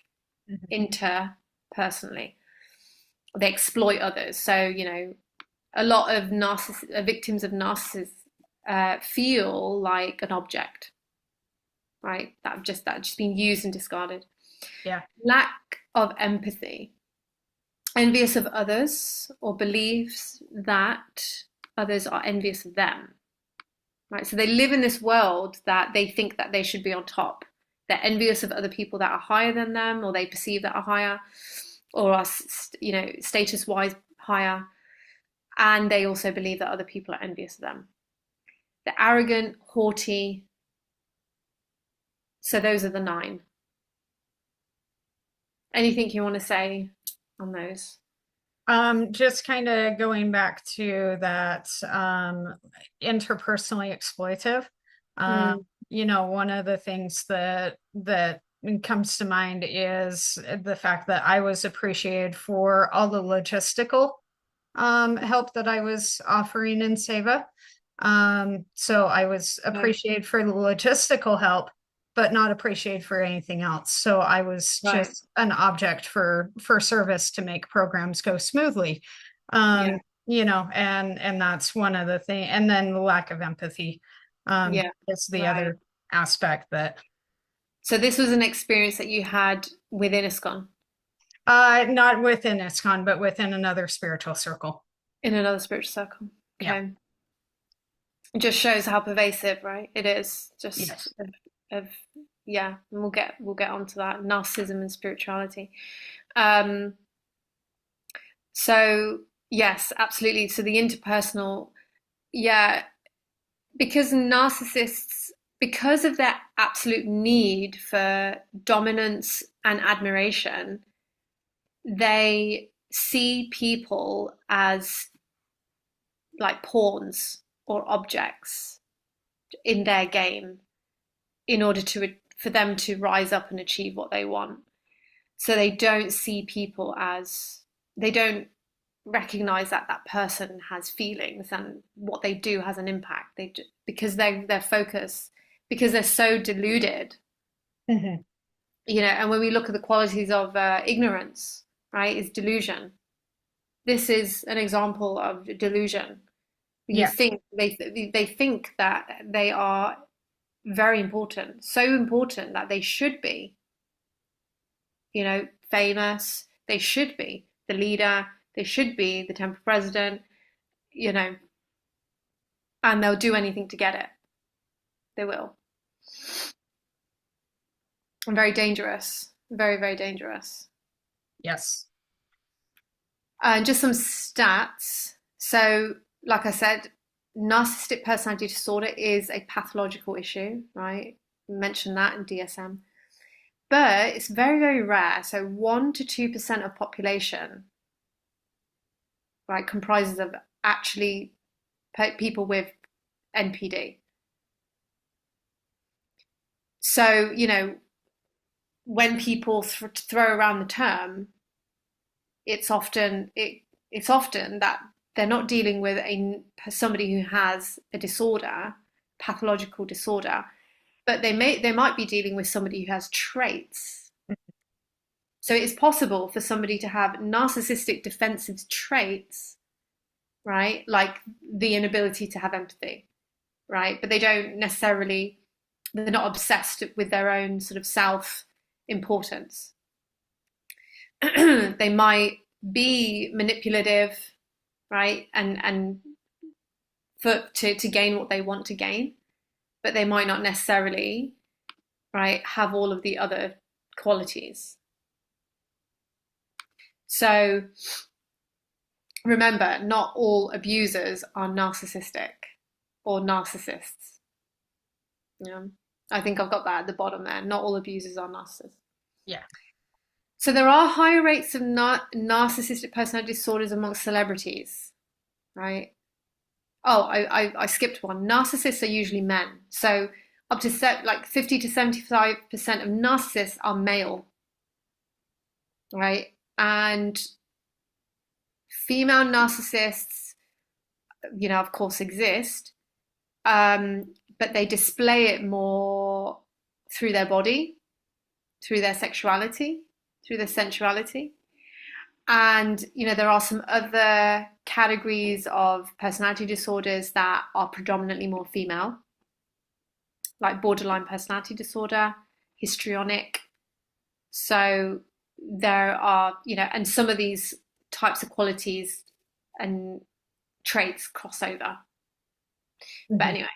Interpersonally, they exploit others. So a lot of victims of feel like an object, right? That just been used and discarded. Yeah. Lack of empathy, envious of others, or believes that others are envious of them, right? So they live in this world that they think that they should be on top. They're envious of other people that are higher than them, or they perceive that are higher, or are, status-wise higher. And they also believe that other people are envious of them. They're arrogant, haughty. So those are the 9. Anything you want to say on those? Just kind of going back to that interpersonally exploitive. Mm, One of the things that comes to mind is the fact that I was appreciated for all the logistical help that I was offering in Seva. So I was yeah, appreciated for the logistical help, but not appreciated for anything else. So I was right. just an object for service to make programs go smoothly. Yeah, And that's one of the things. And then the lack of empathy yeah, is the right. other aspect that So this was an experience that you had within ISKCON, not within ISKCON, but within another spiritual circle. in another spiritual circle. Yeah. Okay. It just shows how pervasive, right? It is just Yes. of yeah, and we'll get onto that narcissism and spirituality. Um, so yes, absolutely. So the interpersonal, yeah, because narcissists, because of their absolute need for dominance and admiration, they see people as like pawns or objects in their game in order for them to rise up and achieve what they want. So they don't see people as, they don't recognize that that person has feelings and what they do has an impact. Because their focus, because they're so deluded, Mhm. and when we look at the qualities of ignorance, right, is delusion. This is an example of delusion. You Yeah. think they think that they are very important, so important that they should be, famous. They should be the leader. They should be the temple president, you know, and they'll do anything to get it. They will. And very dangerous. Very, very dangerous. Yes. And just some stats. So, like I said, narcissistic personality disorder is a pathological issue, right? We mentioned that in DSM. But it's very, very rare. So 1 to 2% of population, right, comprises of actually people with NPD. So, when people throw around the term, it's often that they're not dealing with somebody who has a disorder, pathological disorder, but they might be dealing with somebody who has traits. So it's possible for somebody to have narcissistic defensive traits, right? Like the inability to have empathy, right? But they're not obsessed with their own sort of self importance. They might be manipulative, right? And to gain what they want to gain, but they might not necessarily, right, have all of the other qualities. So remember, not all abusers are narcissistic or narcissists. Yeah. I think I've got that at the bottom there. Not all abusers are narcissists. Yeah. So there are higher rates of narcissistic personality disorders amongst celebrities, right? Oh, I skipped one. Narcissists are usually men. So up to like 50 to 75% of narcissists are male, right? And female narcissists, of course, exist, but they display it more through their body, through their sexuality, through their sensuality. And, there are some other categories of personality disorders that are predominantly more female, like borderline personality disorder, histrionic. So there are, and some of these types of qualities and traits cross over. But Mhm.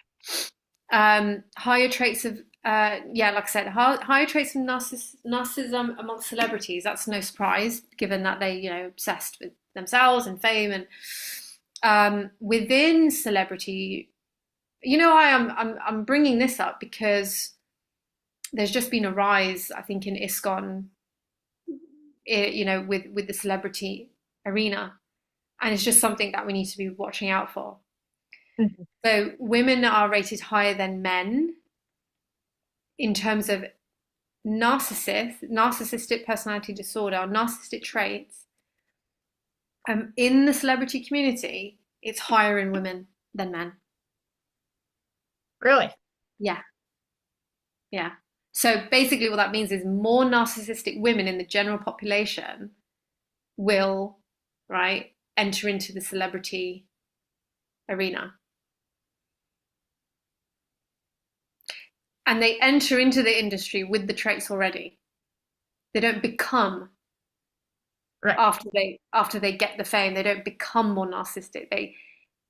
anyway, higher traits of, yeah, like I said, higher traits of narcissism amongst celebrities. That's no surprise, given that they, obsessed with themselves and fame. And within celebrity, I'm bringing this up because there's just been a rise, I think, in ISKCON, with the celebrity arena, and it's just something that we need to be watching out for. Mhm. So women are rated higher than men in terms of narcissistic personality disorder, or narcissistic traits. In the celebrity community, it's higher in women than men. Really? Yeah, yeah. So basically, what that means is more narcissistic women in the general population will, right, enter into the celebrity arena. And they enter into the industry with the traits already. They don't become Right. after they get the fame. They don't become more narcissistic.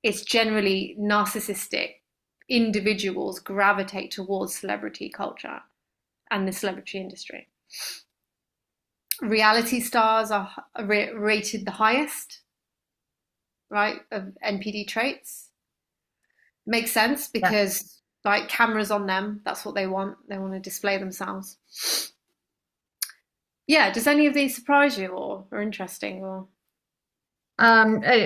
It's generally narcissistic individuals gravitate towards celebrity culture and the celebrity industry. Reality stars are rated the highest, right, of NPD traits. Makes sense Yeah. because like cameras on them, that's what they want. They want to display themselves. Yeah, does any of these surprise you or interesting or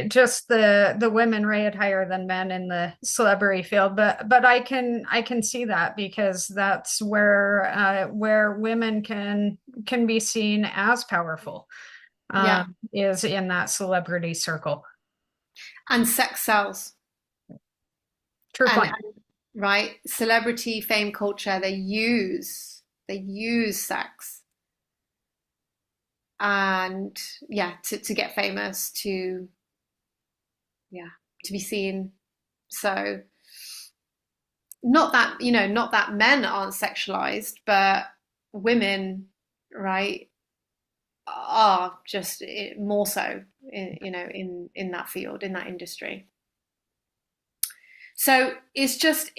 Just the women rate higher than men in the celebrity field, but I can see that because that's where women can be seen as powerful, yeah. is in that celebrity circle. And sex sells. True And point. right, celebrity fame culture, they use sex and yeah, to get famous, to yeah, to be seen. So not that men aren't sexualized, but women, right, are just more so in that field, in that industry. So it's just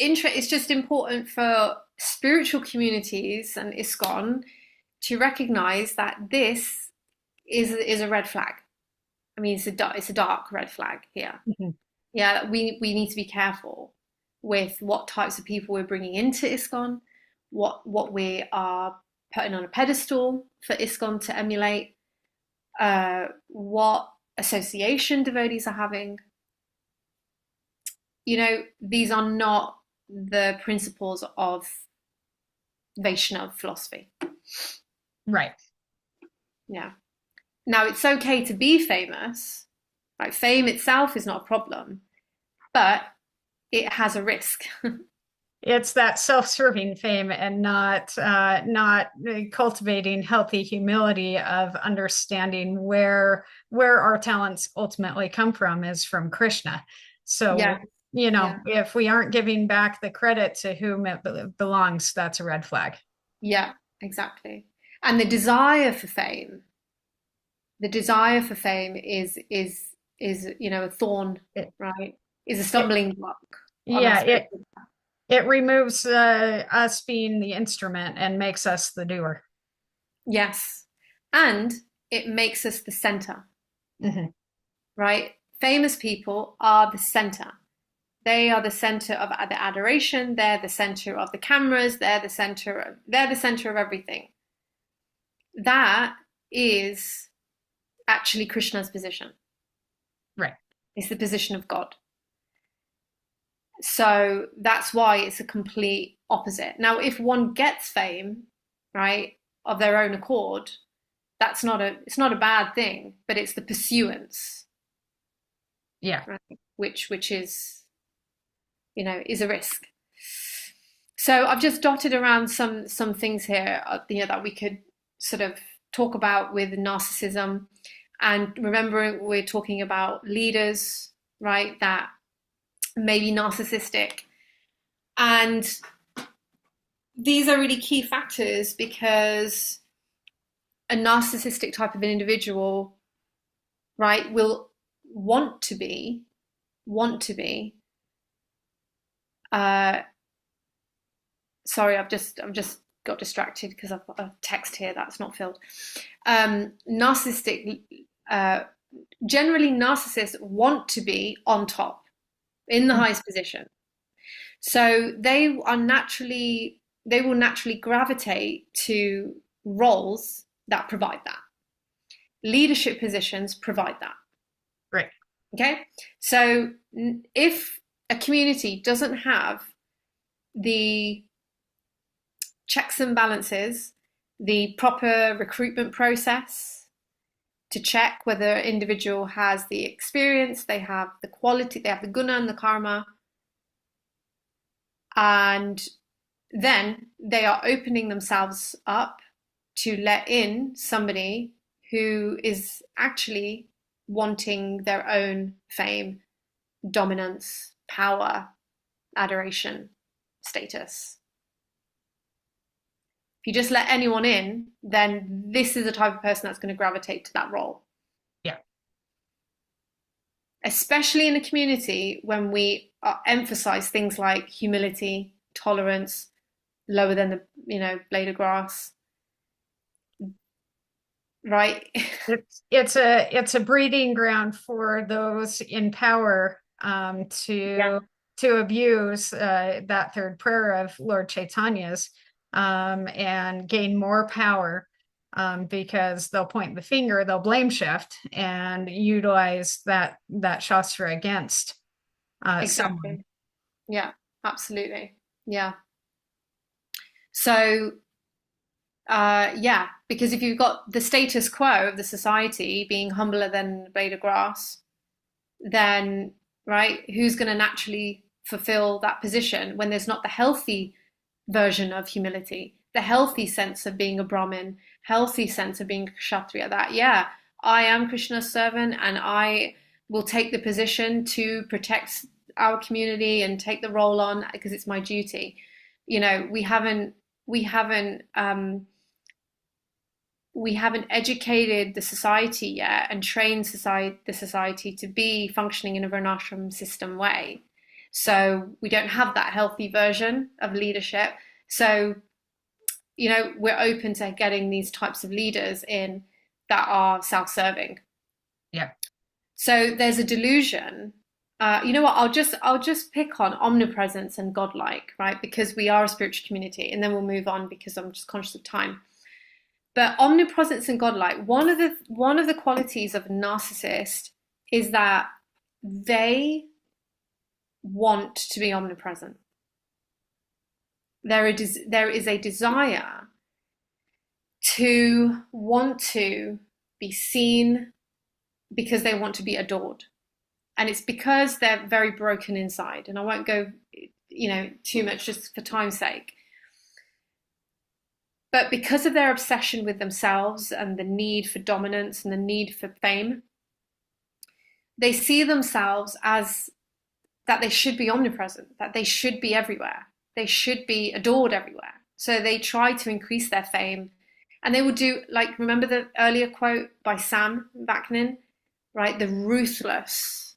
important for spiritual communities and ISKCON to recognize that this is a red flag. I mean, it's a dark red flag here. Mhm. Yeah, we need to be careful with what types of people we're bringing into ISKCON, what we are putting on a pedestal for ISKCON to emulate, what association devotees are having. These are not the principles of Vaishnav philosophy. Right. Yeah. Now, it's okay to be famous, right? Fame itself is not a problem, but it has a risk. It's that self-serving fame and not cultivating healthy humility of understanding where our talents ultimately come from is from Krishna. Yeah, So, yeah, if we aren't giving back the credit to whom it belongs, that's a red flag. yeah, exactly. And the desire for fame is a thorn, It, right? Is a it, stumbling block on our yeah, it spiritual path. it removes us being the instrument and makes us the doer. Yes. And it makes us the center, Mhm. right? Famous people are the center. They are the center of the adoration. They're the center of the cameras. They're the center of everything. That is actually Krishna's position. Right. It's the position of God. So that's why it's a complete opposite. Now, if one gets fame, right, of their own accord, it's not a bad thing, but it's the pursuance, Yeah. right, which is a risk. So I've just dotted around some things here, that we could sort of talk about with narcissism. And remember, we're talking about leaders, right, that may be narcissistic. And these are really key factors because a narcissistic type of an individual, right, will want to be uh sorry, I've just got distracted because I've got a text here that's not filled. Narcissistic, uh generally narcissists want to be on top in the highest position. So they will naturally gravitate to roles that provide that. Leadership positions provide that. Right. Okay. So if a community doesn't have the checks and balances, the proper recruitment process to check whether an individual has the experience, they have the quality, they have the guna and the karma, and then they are opening themselves up to let in somebody who is actually wanting their own fame, dominance, power, adoration, status. If you just let anyone in, then this is the type of person that's going to gravitate to that role. Yeah. Especially in a community when we emphasize things like humility, tolerance, lower than the blade of grass, right? It's a breeding ground for those in power Yeah, to abuse that third prayer of Lord Chaitanya's and gain more power because they'll point the finger, they'll blame shift and utilize that shastra against someone. exactly. Yeah, absolutely. Yeah. So yeah, because if you've got the status quo of the society being humbler than a blade of grass, then right, who's going to naturally fulfill that position when there's not the healthy version of humility, the healthy sense of being a Brahmin, healthy sense of being a Kshatriya, that, yeah, I am Krishna's servant and I will take the position to protect our community and take the role on because it's my duty. We haven't we haven't educated the society yet and trained the society to be functioning in a varnashram system way. So we don't have that healthy version of leadership. So, we're open to getting these types of leaders in that are self-serving. Yeah. So there's a delusion. You know what? I'll just pick on omnipresence and godlike, right? Because we are a spiritual community, and then we'll move on because I'm just conscious of time. But omnipresence and godlike, one of the qualities of a narcissist is that they want to be omnipresent. There is a desire to want to be seen because they want to be adored. And it's because they're very broken inside. And I won't go, too much just for time's sake. But because of their obsession with themselves and the need for dominance and the need for fame, they see themselves as that they should be omnipresent, that they should be everywhere. They should be adored everywhere. So they try to increase their fame. And they will do, like, remember the earlier quote by Sam Vaknin, right? The ruthless.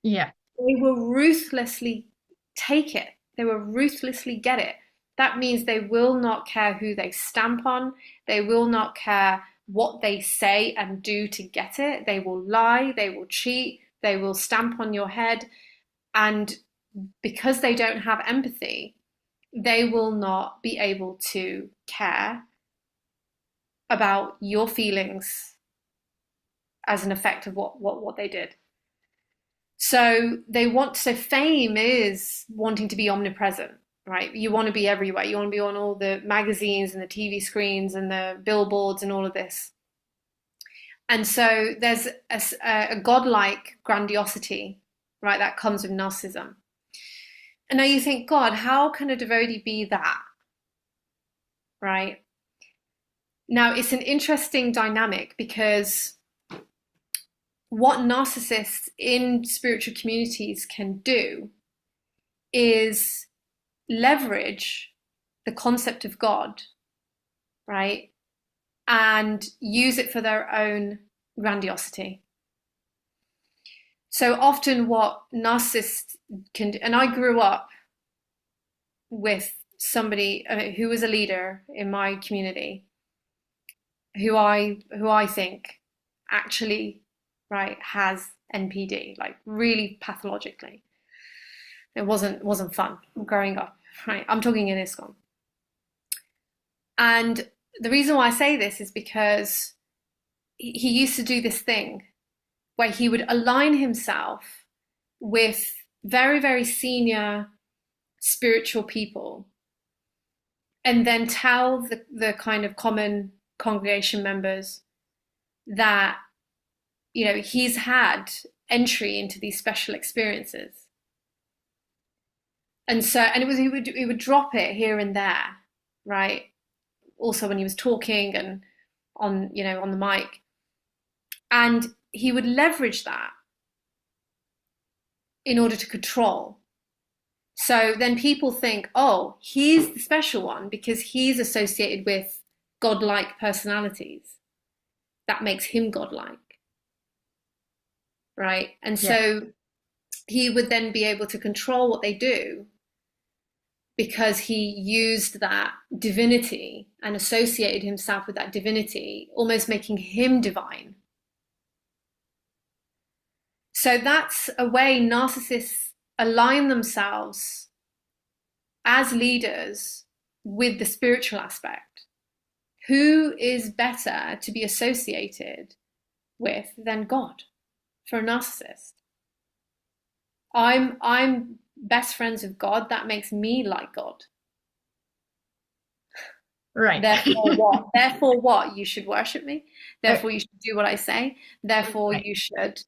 Yeah. They will ruthlessly take it. They will ruthlessly get it. That means they will not care who they stamp on. They will not care what they say and do to get it. They will lie. They will cheat. They will stamp on your head. And because they don't have empathy, they will not be able to care about your feelings as an effect of what they did. So fame is wanting to be omnipresent, right? You want to be everywhere. You want to be on all the magazines and the TV screens and the billboards and all of this. And so there's a godlike grandiosity, right, that comes with narcissism. And now you think, God, how can a devotee be that? Right? Now, it's an interesting dynamic because what narcissists in spiritual communities can do is leverage the concept of God, right? And use it for their own grandiosity. So often what narcissists can do, and I grew up with somebody who was a leader in my community, who I think actually, right, has NPD, like really pathologically. It wasn't fun growing up, right? I'm talking in ISKCON. And the reason why I say this is because he used to do this thing where he would align himself with very, very senior spiritual people and then tell the kind of common congregation members that, he's had entry into these special experiences. And so, and he would drop it here and there, right? Also when he was talking and on the mic, and he would leverage that in order to control. So then people think, oh, he's the special one because he's associated with godlike personalities. That makes him godlike, right? And so he would then be able to control what they do because he used that divinity and associated himself with that divinity, almost making him divine. So that's a way narcissists align themselves as leaders with the spiritual aspect. Who is better to be associated with than God for a narcissist? I'm best friends with God. That makes me like God. Right. Therefore what? Therefore what? You should worship me. Therefore you should do what I say. Therefore right. You should ...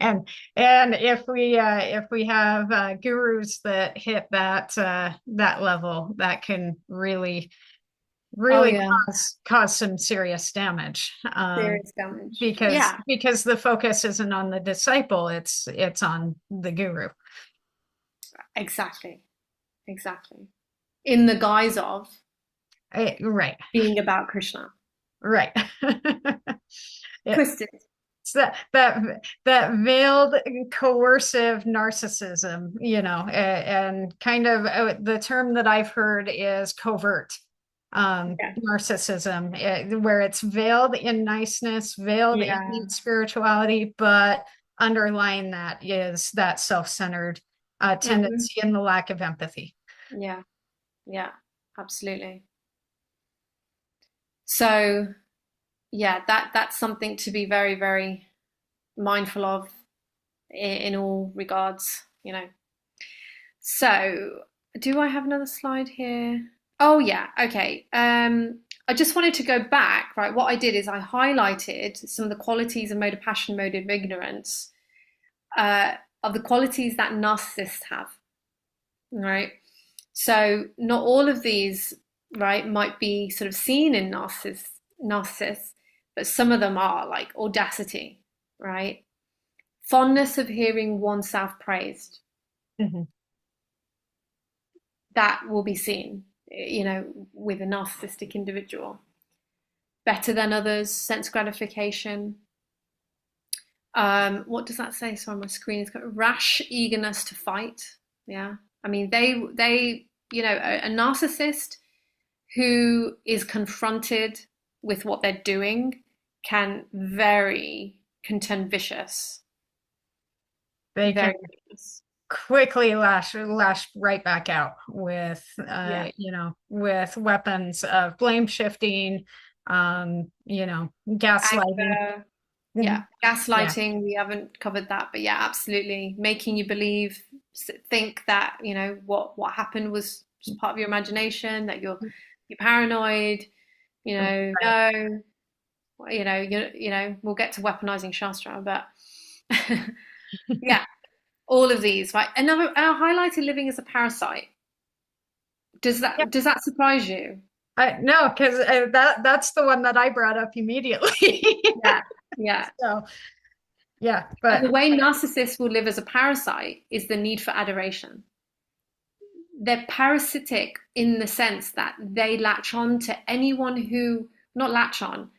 and if we have gurus that hit that level, that can really cause some serious damage. Serious damage. Because the focus isn't on the disciple, it's on the guru. Exactly. In the guise of right being about Krishna. Right. Twisted. It's that veiled coercive narcissism, and kind of the term that I've heard is covert narcissism, where it's veiled in niceness, veiled in spirituality, but underlying that is that self-centered tendency and the lack of empathy. Yeah, absolutely. So that's something to be very, very mindful of in all regards, So do I have another slide here? Oh yeah, okay. I just wanted to go back, right? What I did is I highlighted some of the qualities of mode of passion, mode of ignorance, of the qualities that narcissists have, right? So not all of these, right, might be sort of seen in narcissists, but some of them are, like audacity, right? Fondness of hearing oneself praised. Mm-hmm. That will be seen, with a narcissistic individual. Better than others, sense gratification. What does that say? Sorry, my screen is got rash eagerness to fight. Yeah. I mean, they a narcissist who is confronted with what they're doing can turn vicious. They can quickly lash right back out with with weapons of blame shifting, gaslighting. Gaslighting. We haven't covered that, but yeah, absolutely, making you think that what happened was just part of your imagination, that you're paranoid. No, we'll get to weaponizing Shastra, but yeah, all of these, right? And I highlighted living as a parasite. Does that surprise you? No, because that's the one that I brought up immediately. Yeah. Yeah. So yeah, And the but way narcissists will live as a parasite is the need for adoration. They're parasitic in the sense that they latch on to anyone who, not latch on,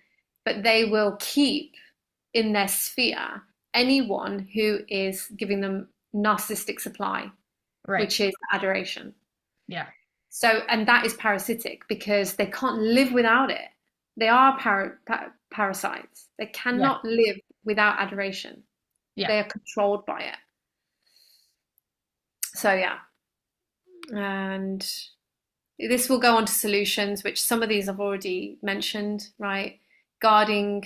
but they will keep in their sphere anyone who is giving them narcissistic supply, right. which is adoration. Yeah. So, and that is parasitic because they can't live without it. They are parasites. They Yeah. cannot live without adoration. Yeah. They are controlled by it. So, yeah. And this will go on to solutions, which some of these I've already mentioned, right? Guarding,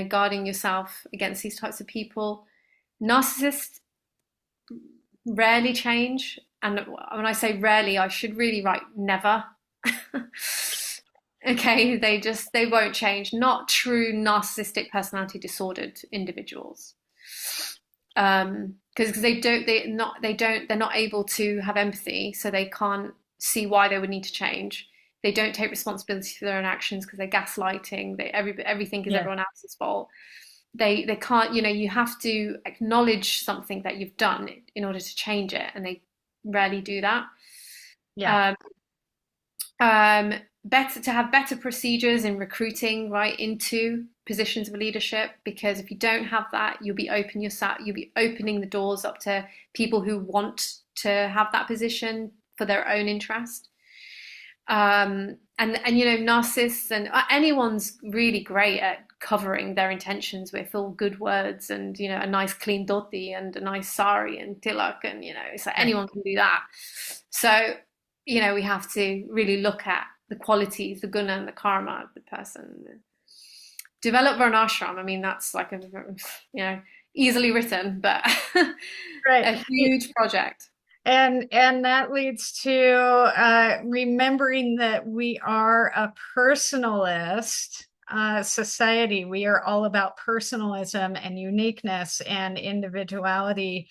guarding yourself against these types of people. Narcissists rarely change. And when I say rarely, I should really write never. Okay, they won't change. Not true narcissistic personality disordered individuals. Because they're not able to have empathy, so they can't see why they would need to change. They don't take responsibility for their own actions because they're gaslighting. Everything is Yeah. everyone else's fault. They can't, you have to acknowledge something that you've done in order to change it, and they rarely do that. Yeah. Um, Better to have better procedures in recruiting right into positions of leadership, because if you don't have that, you'll be opening the doors up to people who want to have that position for their own interest. And narcissists and anyone's really great at covering their intentions with all good words and a nice clean dhoti and a nice sari and tilak, and it's like Right. anyone can do that. So we have to really look at the qualities, the guna and the karma of the person. Develop varnashram. I mean, that's like a easily written, but Right. a huge project. And that leads to remembering that we are a personalist society. We are all about personalism and uniqueness and individuality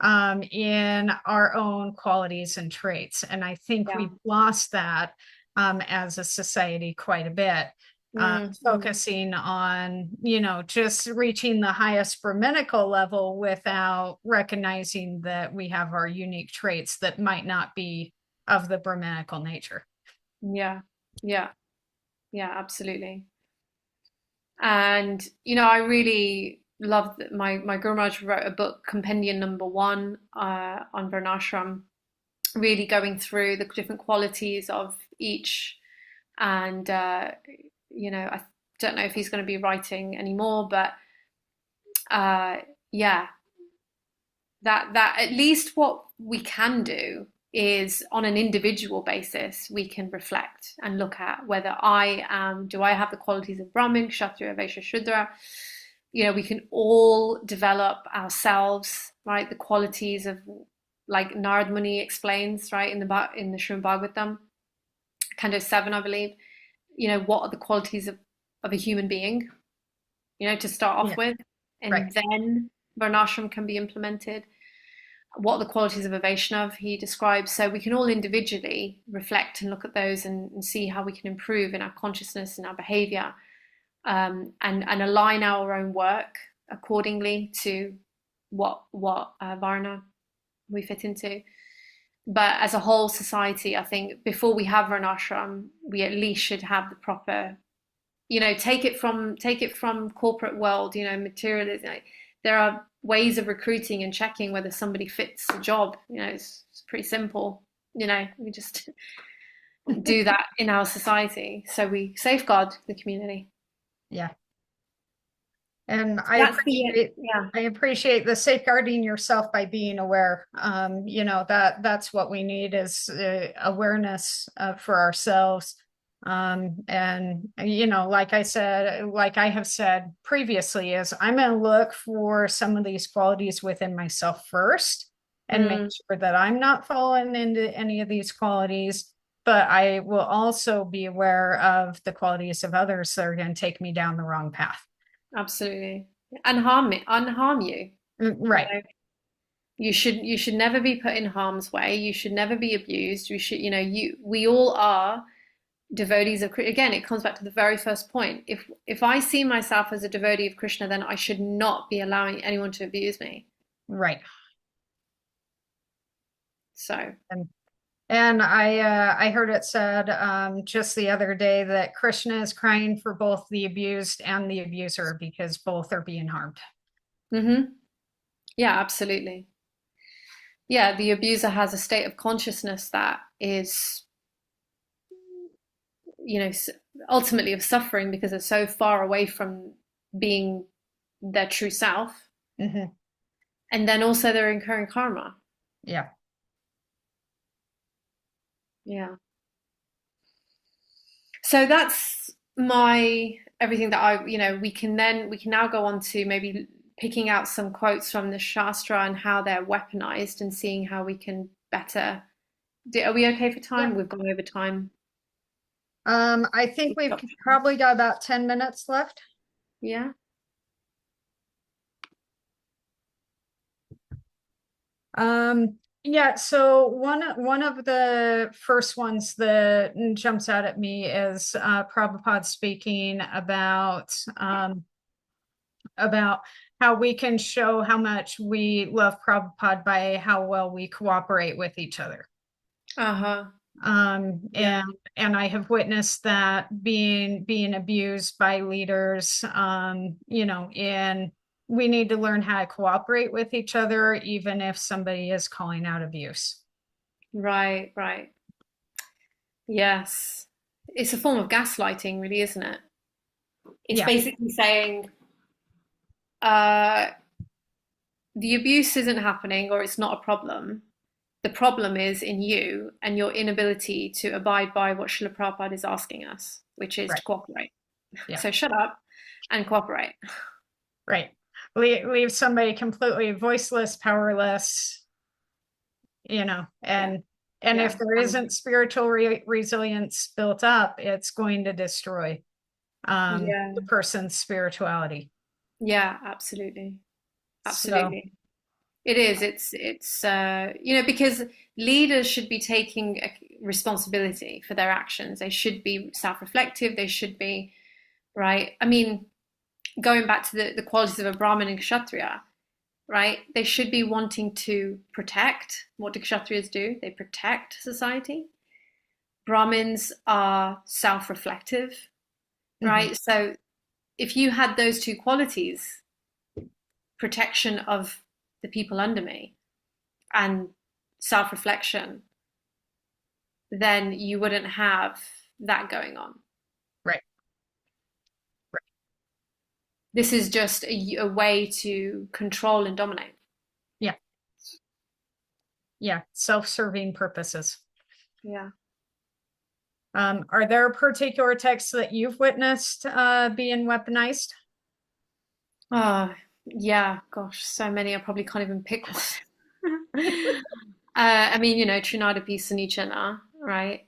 in our own qualities and traits. And I think Yeah. we've lost that as a society quite a bit. Mm-hmm. Focusing on, just reaching the highest Brahminical level without recognizing that we have our unique traits that might not be of the Brahminical nature. Yeah. Yeah. Yeah, absolutely. And I really loved that my Guru Maharaj wrote a book, Compendium Number One, on Varnashram, really going through the different qualities of each. And I don't know if he's going to be writing anymore, but uh, yeah, that at least what we can do is on an individual basis, we can reflect and look at whether do I have the qualities of Brahmin, Kshatriya, Vaishya, Shudra? We can all develop ourselves, right? The qualities of, like Narad Muni explains, right, in the Srimad Bhagavatam, Canto 7, I believe. What are the qualities of a human being, to start Yeah, off with, right. and then Varnashram can be implemented. What are the qualities of a Vaishnav he describes. So we can all individually reflect and look at those and see how we can improve in our consciousness and our behavior, and align our own work accordingly to what Varna we fit into. But as a whole society, I think before we have Varnashram, we at least should have the proper, take it from corporate world, materialism. There are ways of recruiting and checking whether somebody fits the job. It's pretty simple. We just do that in our society, so we safeguard the community. Yeah. And That's the yeah. I appreciate the safeguarding yourself by being aware. That's what we need is awareness for ourselves. And like I have said previously, is I'm going to look for some of these qualities within myself first and make Mm, sure that I'm not falling into any of these qualities. But I will also be aware of the qualities of others that are going to take me down the wrong path. absolutely. Unharm you. You Right. know, you should never be put in harm's way. You should never be abused. We all are devotees of again, it comes back to the very first point. If I see myself as a devotee of Krishna, then I should not be allowing anyone to abuse me. Right. So, And I heard it said just the other day that Krishna is crying for both the abused and the abuser because both are being harmed. hmm, yeah, absolutely. Yeah, the abuser has a state of consciousness that is, you know, ultimately of suffering because they're so far away from being their true self. Hmm. And then also they're incurring karma. Yeah. Yeah. So that's my everything that we can now go on to maybe picking out some quotes from the Shastra and how they're weaponized and seeing how we can better. Are we okay for Yeah. time? We've gone over time. I think we've probably got about 10 minutes left. Yeah. Yeah, so one of the first ones that jumps out at me is Prabhupada speaking about how we can show how much we love Prabhupada by how well we cooperate with each other. Uh-huh. Um, Yeah. and and I have witnessed that being abused by leaders, and we need to learn how to cooperate with each other, even if somebody is calling out abuse. Right, right. Yes. It's a form of gaslighting, really, isn't it? It's Yeah, basically saying, uh, the abuse isn't happening or it's not a problem. The problem is in you and your inability to abide by what Srila Prabhupada is asking us, which is right. to cooperate. Yeah, So shut up and cooperate. right. Leave somebody completely voiceless, powerless, Yeah, and yeah, if there isn't spiritual resilience built up, it's going to destroy the yeah, person's spirituality. yeah, absolutely, So, absolutely. It is. Because leaders should be taking responsibility for their actions. They should be self-reflective. They should be, right. I mean, going back to the qualities of a Brahmin and Kshatriya, right? They should be wanting to protect. What do Kshatriyas do? They protect society. Brahmins are self-reflective, mhm, right? So if you had those two qualities, protection of the people under me and self-reflection, then you wouldn't have that going on. right, right. This is just a way to control and dominate. Yeah, yeah. Self-serving purposes. Yeah. Are there particular texts that you've witnessed being weaponized? Oh, yeah. Gosh, so many. I probably can't even pick one. I mean, Trinada Nichana, right,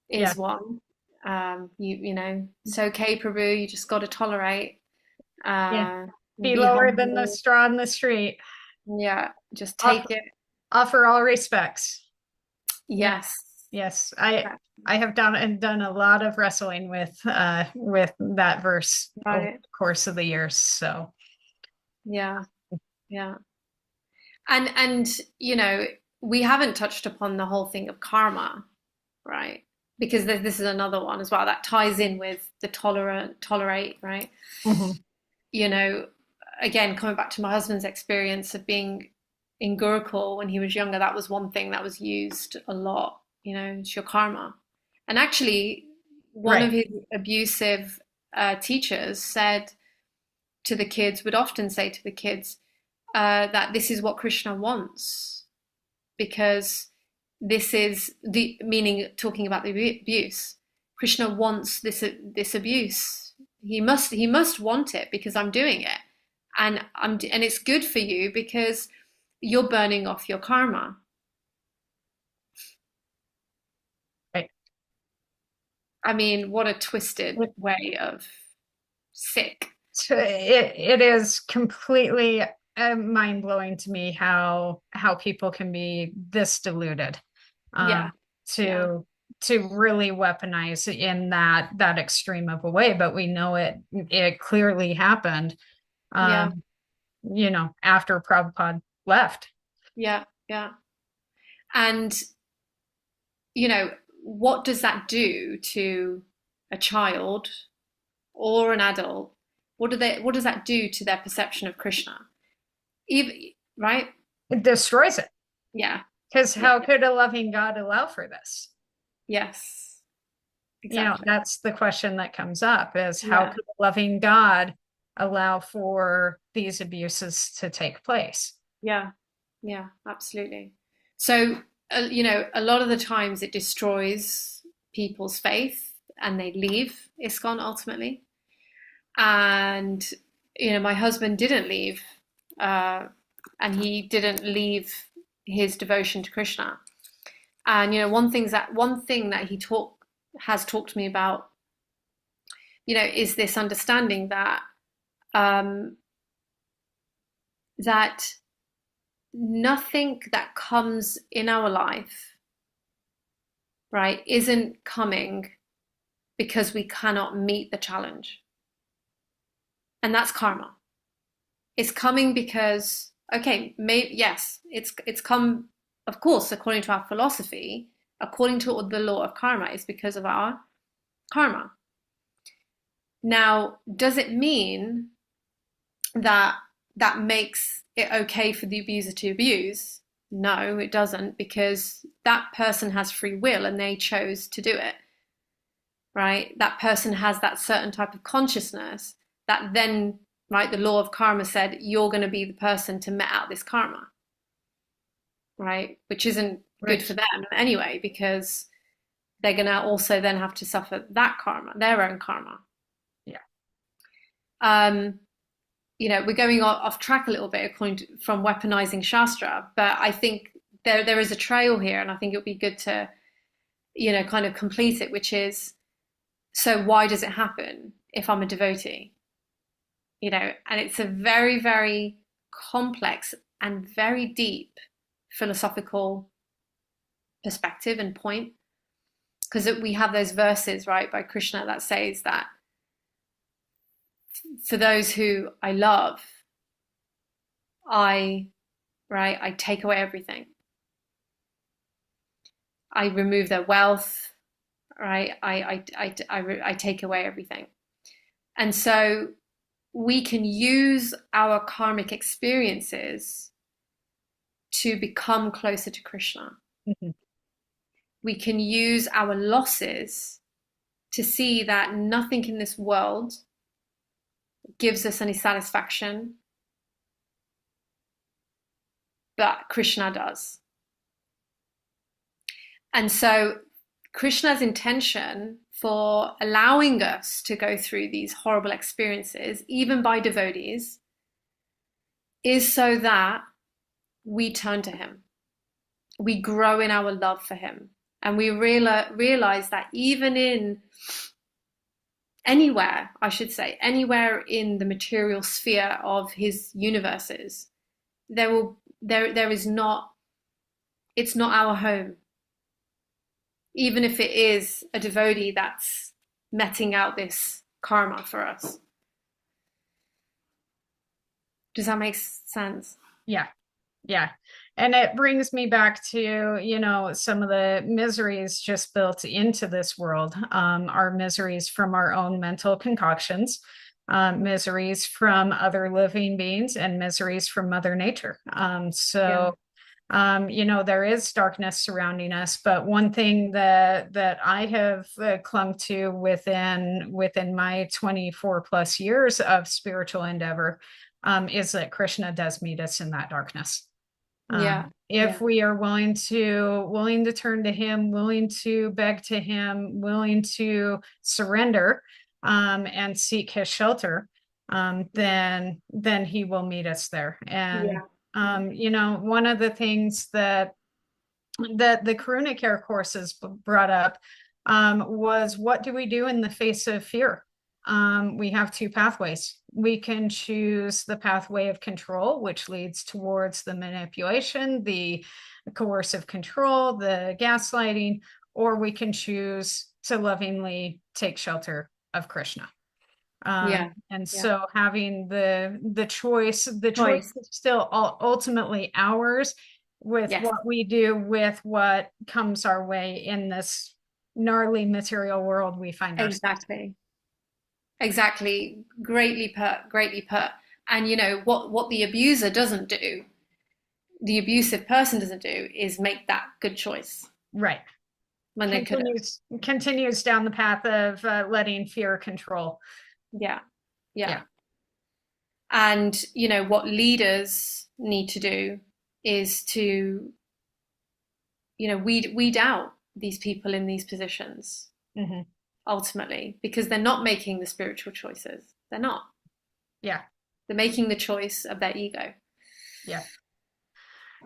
Yeah, is one. It's okay, Prabhu, you just got to tolerate. yeah. Uh, Be be lower than the humble. straw in the street. Yeah, just take Offer, it. offer all respects. Yeah, Yes. yes. I have done a lot of wrestling with that verse over Right. the course of the years. So Yeah. Yeah. And we haven't touched upon the whole thing of karma, right? Because this is another one as well that ties in with the tolerate, right? mhm. You know, again, coming back to my husband's experience of being in Gurukul when he was younger, that was one thing that was used a lot, it's your karma. And actually, one Right. of his abusive teachers said to the kids, would often say to the kids, that this is what Krishna wants, because this is the meaning, talking about the abuse. Krishna wants this abuse. He must want it because I'm doing it, and it's good for you because you're burning off your karma. Right. I mean, what a twisted way of sick. It is completely mind blowing to me how people can be this deluded Yeah, um, yeah, to to really weaponize in that extreme of a way, but we know it clearly happened, Yeah. um, after Prabhupada left. Yeah. Yeah. And, you know, what does that do to a child or an adult? What does that do to their perception of Krishna? Even, right? It destroys it. Yeah. Because Yeah. how could a loving God allow for this? Yes. Exactly. That's the question that comes up, is how Yeah. could a loving God allow for these abuses to take place? Yeah. Yeah. Absolutely. So, you know, a lot of the times it destroys people's faith and they leave ISKCON ultimately. And, you know, my husband didn't leave, uh, and he didn't leave his devotion to Krishna. And, you know, one thing that has talked to me about, you know, is this understanding that, um, that nothing that comes in our life, right, isn't coming because we cannot meet the challenge. And that's karma. It's coming because, okay, maybe, yes, it's come, of course, according to our philosophy, according to the law of karma, it's because of our karma. Now, does it mean that that makes it okay for the abuser to abuse? No, it doesn't, because that person has free will and they chose to do it, right? That person has that certain type of consciousness that then, right, the law of karma said you're going to be the person to met out this karma, right? Which isn't good Right. for them anyway, because they're going to also then have to suffer that karma, their own karma. Yeah. Um, you know, we're going off track a little bit from weaponizing Shastra, but I think there is a trail here, and I think it would be good to, you know, kind of complete it, which is, so why does it happen if I'm a devotee? You know, and it's a very, very complex and very deep philosophical perspective and point, because we have those verses, right, by Krishna that says that for those who I love, I, right, I take away everything. I remove their wealth, right? I take away everything. And so we can use our karmic experiences to become closer to Krishna. Mhm. We can use our losses to see that nothing in this world gives us any satisfaction, but Krishna does. And so Krishna's intention for allowing us to go through these horrible experiences, even by devotees, is so that we turn to him. We grow in our love for him. And we realize that even in anywhere, I should say, anywhere in the material sphere of his universes, there is not, it's not our home. Even if it is a devotee that's meting out this karma for us. Does that make sense? Yeah. Yeah. And it brings me back to, some of the miseries just built into this world, our miseries from our own mental concoctions, miseries from other living beings, and miseries from Mother Nature. Yeah. There is darkness surrounding us, but one thing that I have clung to within my 24 plus years of spiritual endeavor, is that Krishna does meet us in that darkness. Yeah. If Yeah. we are willing to turn to him, willing to beg to him, willing to surrender, and seek his shelter, then he will meet us there. And Yeah. Yeah. one of the things that the Karuna Care courses brought up, was, what do we do in the face of fear? We have two pathways. We can choose the pathway of control, which leads towards the manipulation, the coercive control, the gaslighting, or we can choose to lovingly take shelter of Krishna. Yeah. And Yeah. so having the choice Choice. is still ultimately ours with Yes. what we do with what comes our way in this gnarly material world we find ourselves. Exactly. Exactly. Greatly put. Greatly put. And you know what the abuser doesn't do, the abusive person doesn't do, is make that good choice Right. when they could have. Continues down the path of letting fear control. Yeah. Yeah. Yeah. And you know what leaders need to do is to, you know, weed out these people in these positions Hmm. ultimately, because they're not making the spiritual choices. They're not. Yeah. They're making the choice of their ego. Yeah.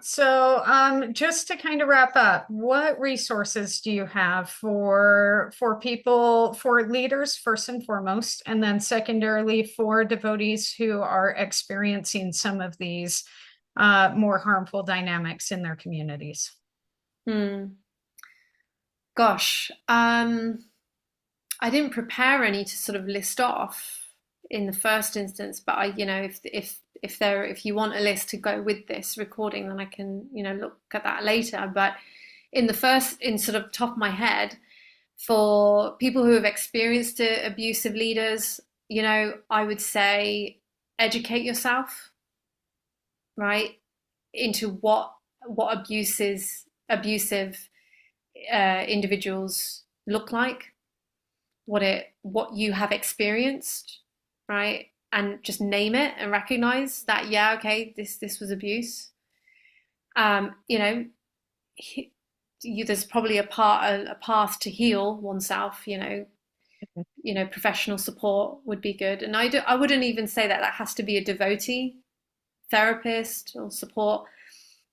So, just to kind of wrap up, what resources do you have for people, for leaders first and foremost, and then secondarily for devotees who are experiencing some of these more harmful dynamics in their communities? Hmm. Gosh, I didn't prepare any to sort of list off in the first instance, but I, you know, if you want a list to go with this recording, then I can, you know, look at that later. But in sort of top of my head, for people who have experienced abusive leaders, you know, I would say educate yourself, right, into what abusive individuals look like, what you have experienced, right? And just name it and recognize that, yeah, okay, this was abuse. You know, there's probably a path to heal oneself. You know, professional support would be good. And I wouldn't even say that that has to be a devotee therapist or support.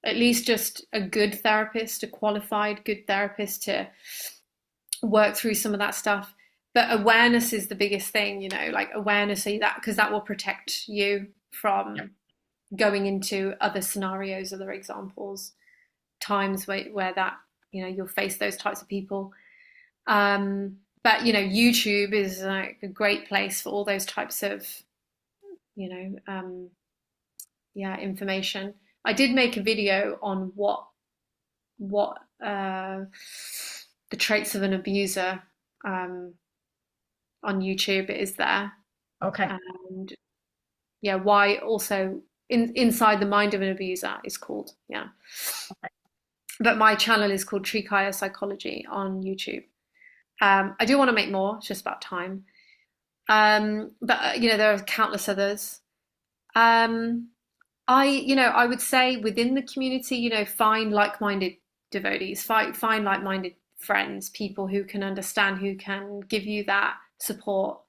At least just a good therapist, a qualified good therapist to work through some of that stuff. But awareness is the biggest thing, you know, like awareness of that, because that will protect you from going into other scenarios, other examples, times where that, you know, you'll face those types of people. But you know, YouTube is like a great place for all those types of, you know, yeah, information. I did make a video on what the traits of an abuser, um, on YouTube. It is there, Okay. and yeah, why also inside the mind of an abuser is called, yeah. But my channel is called Trikaya Psychology on YouTube. I do want to make more. It's just about time. But you know, there are countless others. Um, I would say within the community, you know, find like-minded devotees, find like-minded friends, people who can understand, who can give you that support,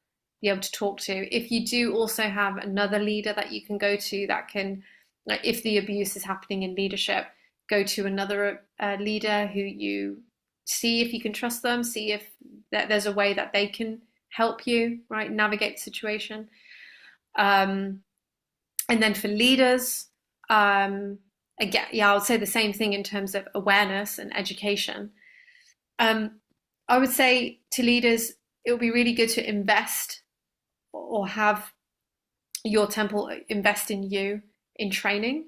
be able to talk to. If you do also have another leader that you can go to that can, like if the abuse is happening in leadership, go to another leader who you see if you can trust them, see if there's a way that they can help you, right, navigate the situation. Um, and then for leaders, again, yeah, I would say the same thing in terms of awareness and education. Um, I would say to leaders, it would be really good to invest or have your temple invest in you in training.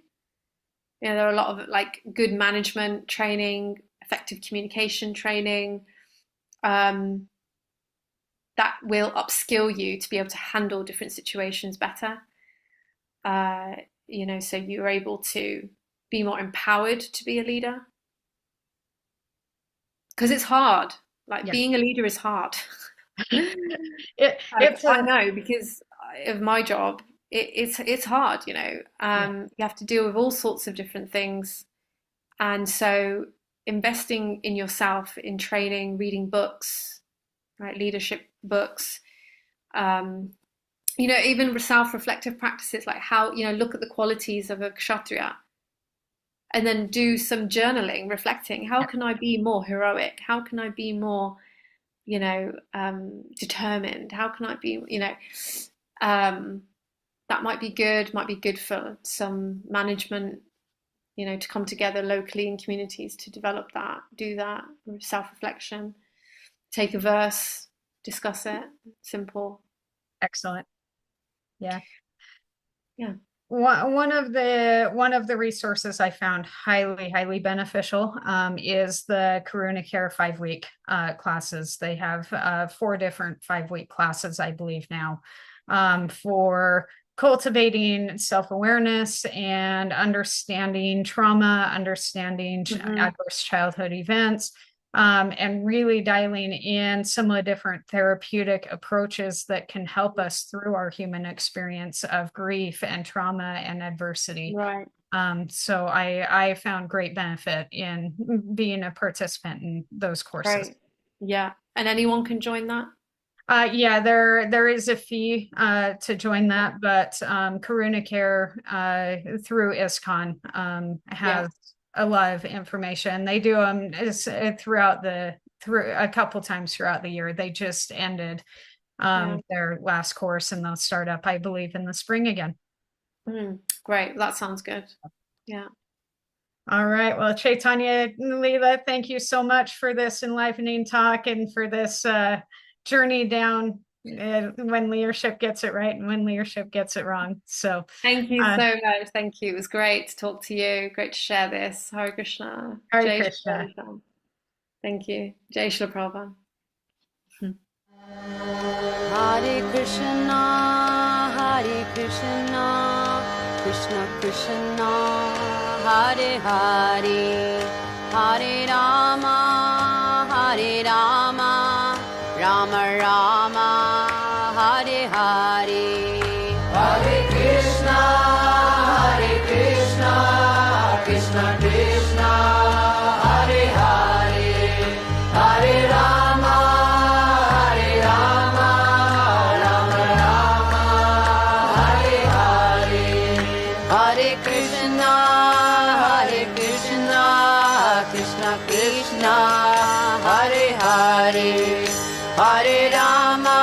You know, there are a lot of like good management training, effective communication training, um, that will upskill you to be able to handle different situations better. Uh, you know, so you're able to be more empowered to be a leader, because it's hard. Like Yeah. being a leader is hard. Like It's I a, know because of my job, it's hard. You know, yeah. you have to deal with all sorts of different things, and so investing in yourself, in training, reading books, right, leadership books. Um, you know, even self-reflective practices like how, you know, look at the qualities of a kshatriya and then do some journaling, reflecting. How can I be more heroic? How can I be more, you know, determined? How can I be, you know, um, that might be good for some management to come together locally in communities to develop that, do that, self-reflection, take a verse, discuss it, simple. Excellent. Yeah. Yeah. One of the resources I found highly beneficial is the Karuna Care 5-week classes. They have 4 different 5-week classes, I believe now, for cultivating self-awareness and understanding trauma, understanding adverse childhood events, and really dialing in some of the different therapeutic approaches that can help us through our human experience of grief and trauma and adversity. Right. So I found great benefit in being a participant in those courses. Right. Yeah. And anyone can join that? Yeah, there is a fee to join that, but Karuna Care through ISKCON has a lot of information. They do them through a couple times throughout the year. They just ended their last course, and they'll start up, I believe, in the spring again. Great, that sounds good. Yeah. All right. Well, Chaitanya Lila, thank you so much for this enlivening talk and for this journey down when leadership gets it right and when leadership gets it wrong. So thank you so much. Thank you. It was great to talk to you. Great to share this. Hare Krishna. Hare Krishna. Thank you. Jai Shri Prabhupada. Hare Krishna, Hare Krishna, Krishna Krishna, Hare Hare, Hare Rama, Hare Rama, Rama Rama, Hare Hare. Hare Krishna, Hare Krishna, Krishna Krishna, Hare Hare, Hare Rama, Hare Rama, Rama Rama, Hare Hare. Hare Krishna, Hare Krishna, Krishna Krishna, Hare Hare, Hare Rama,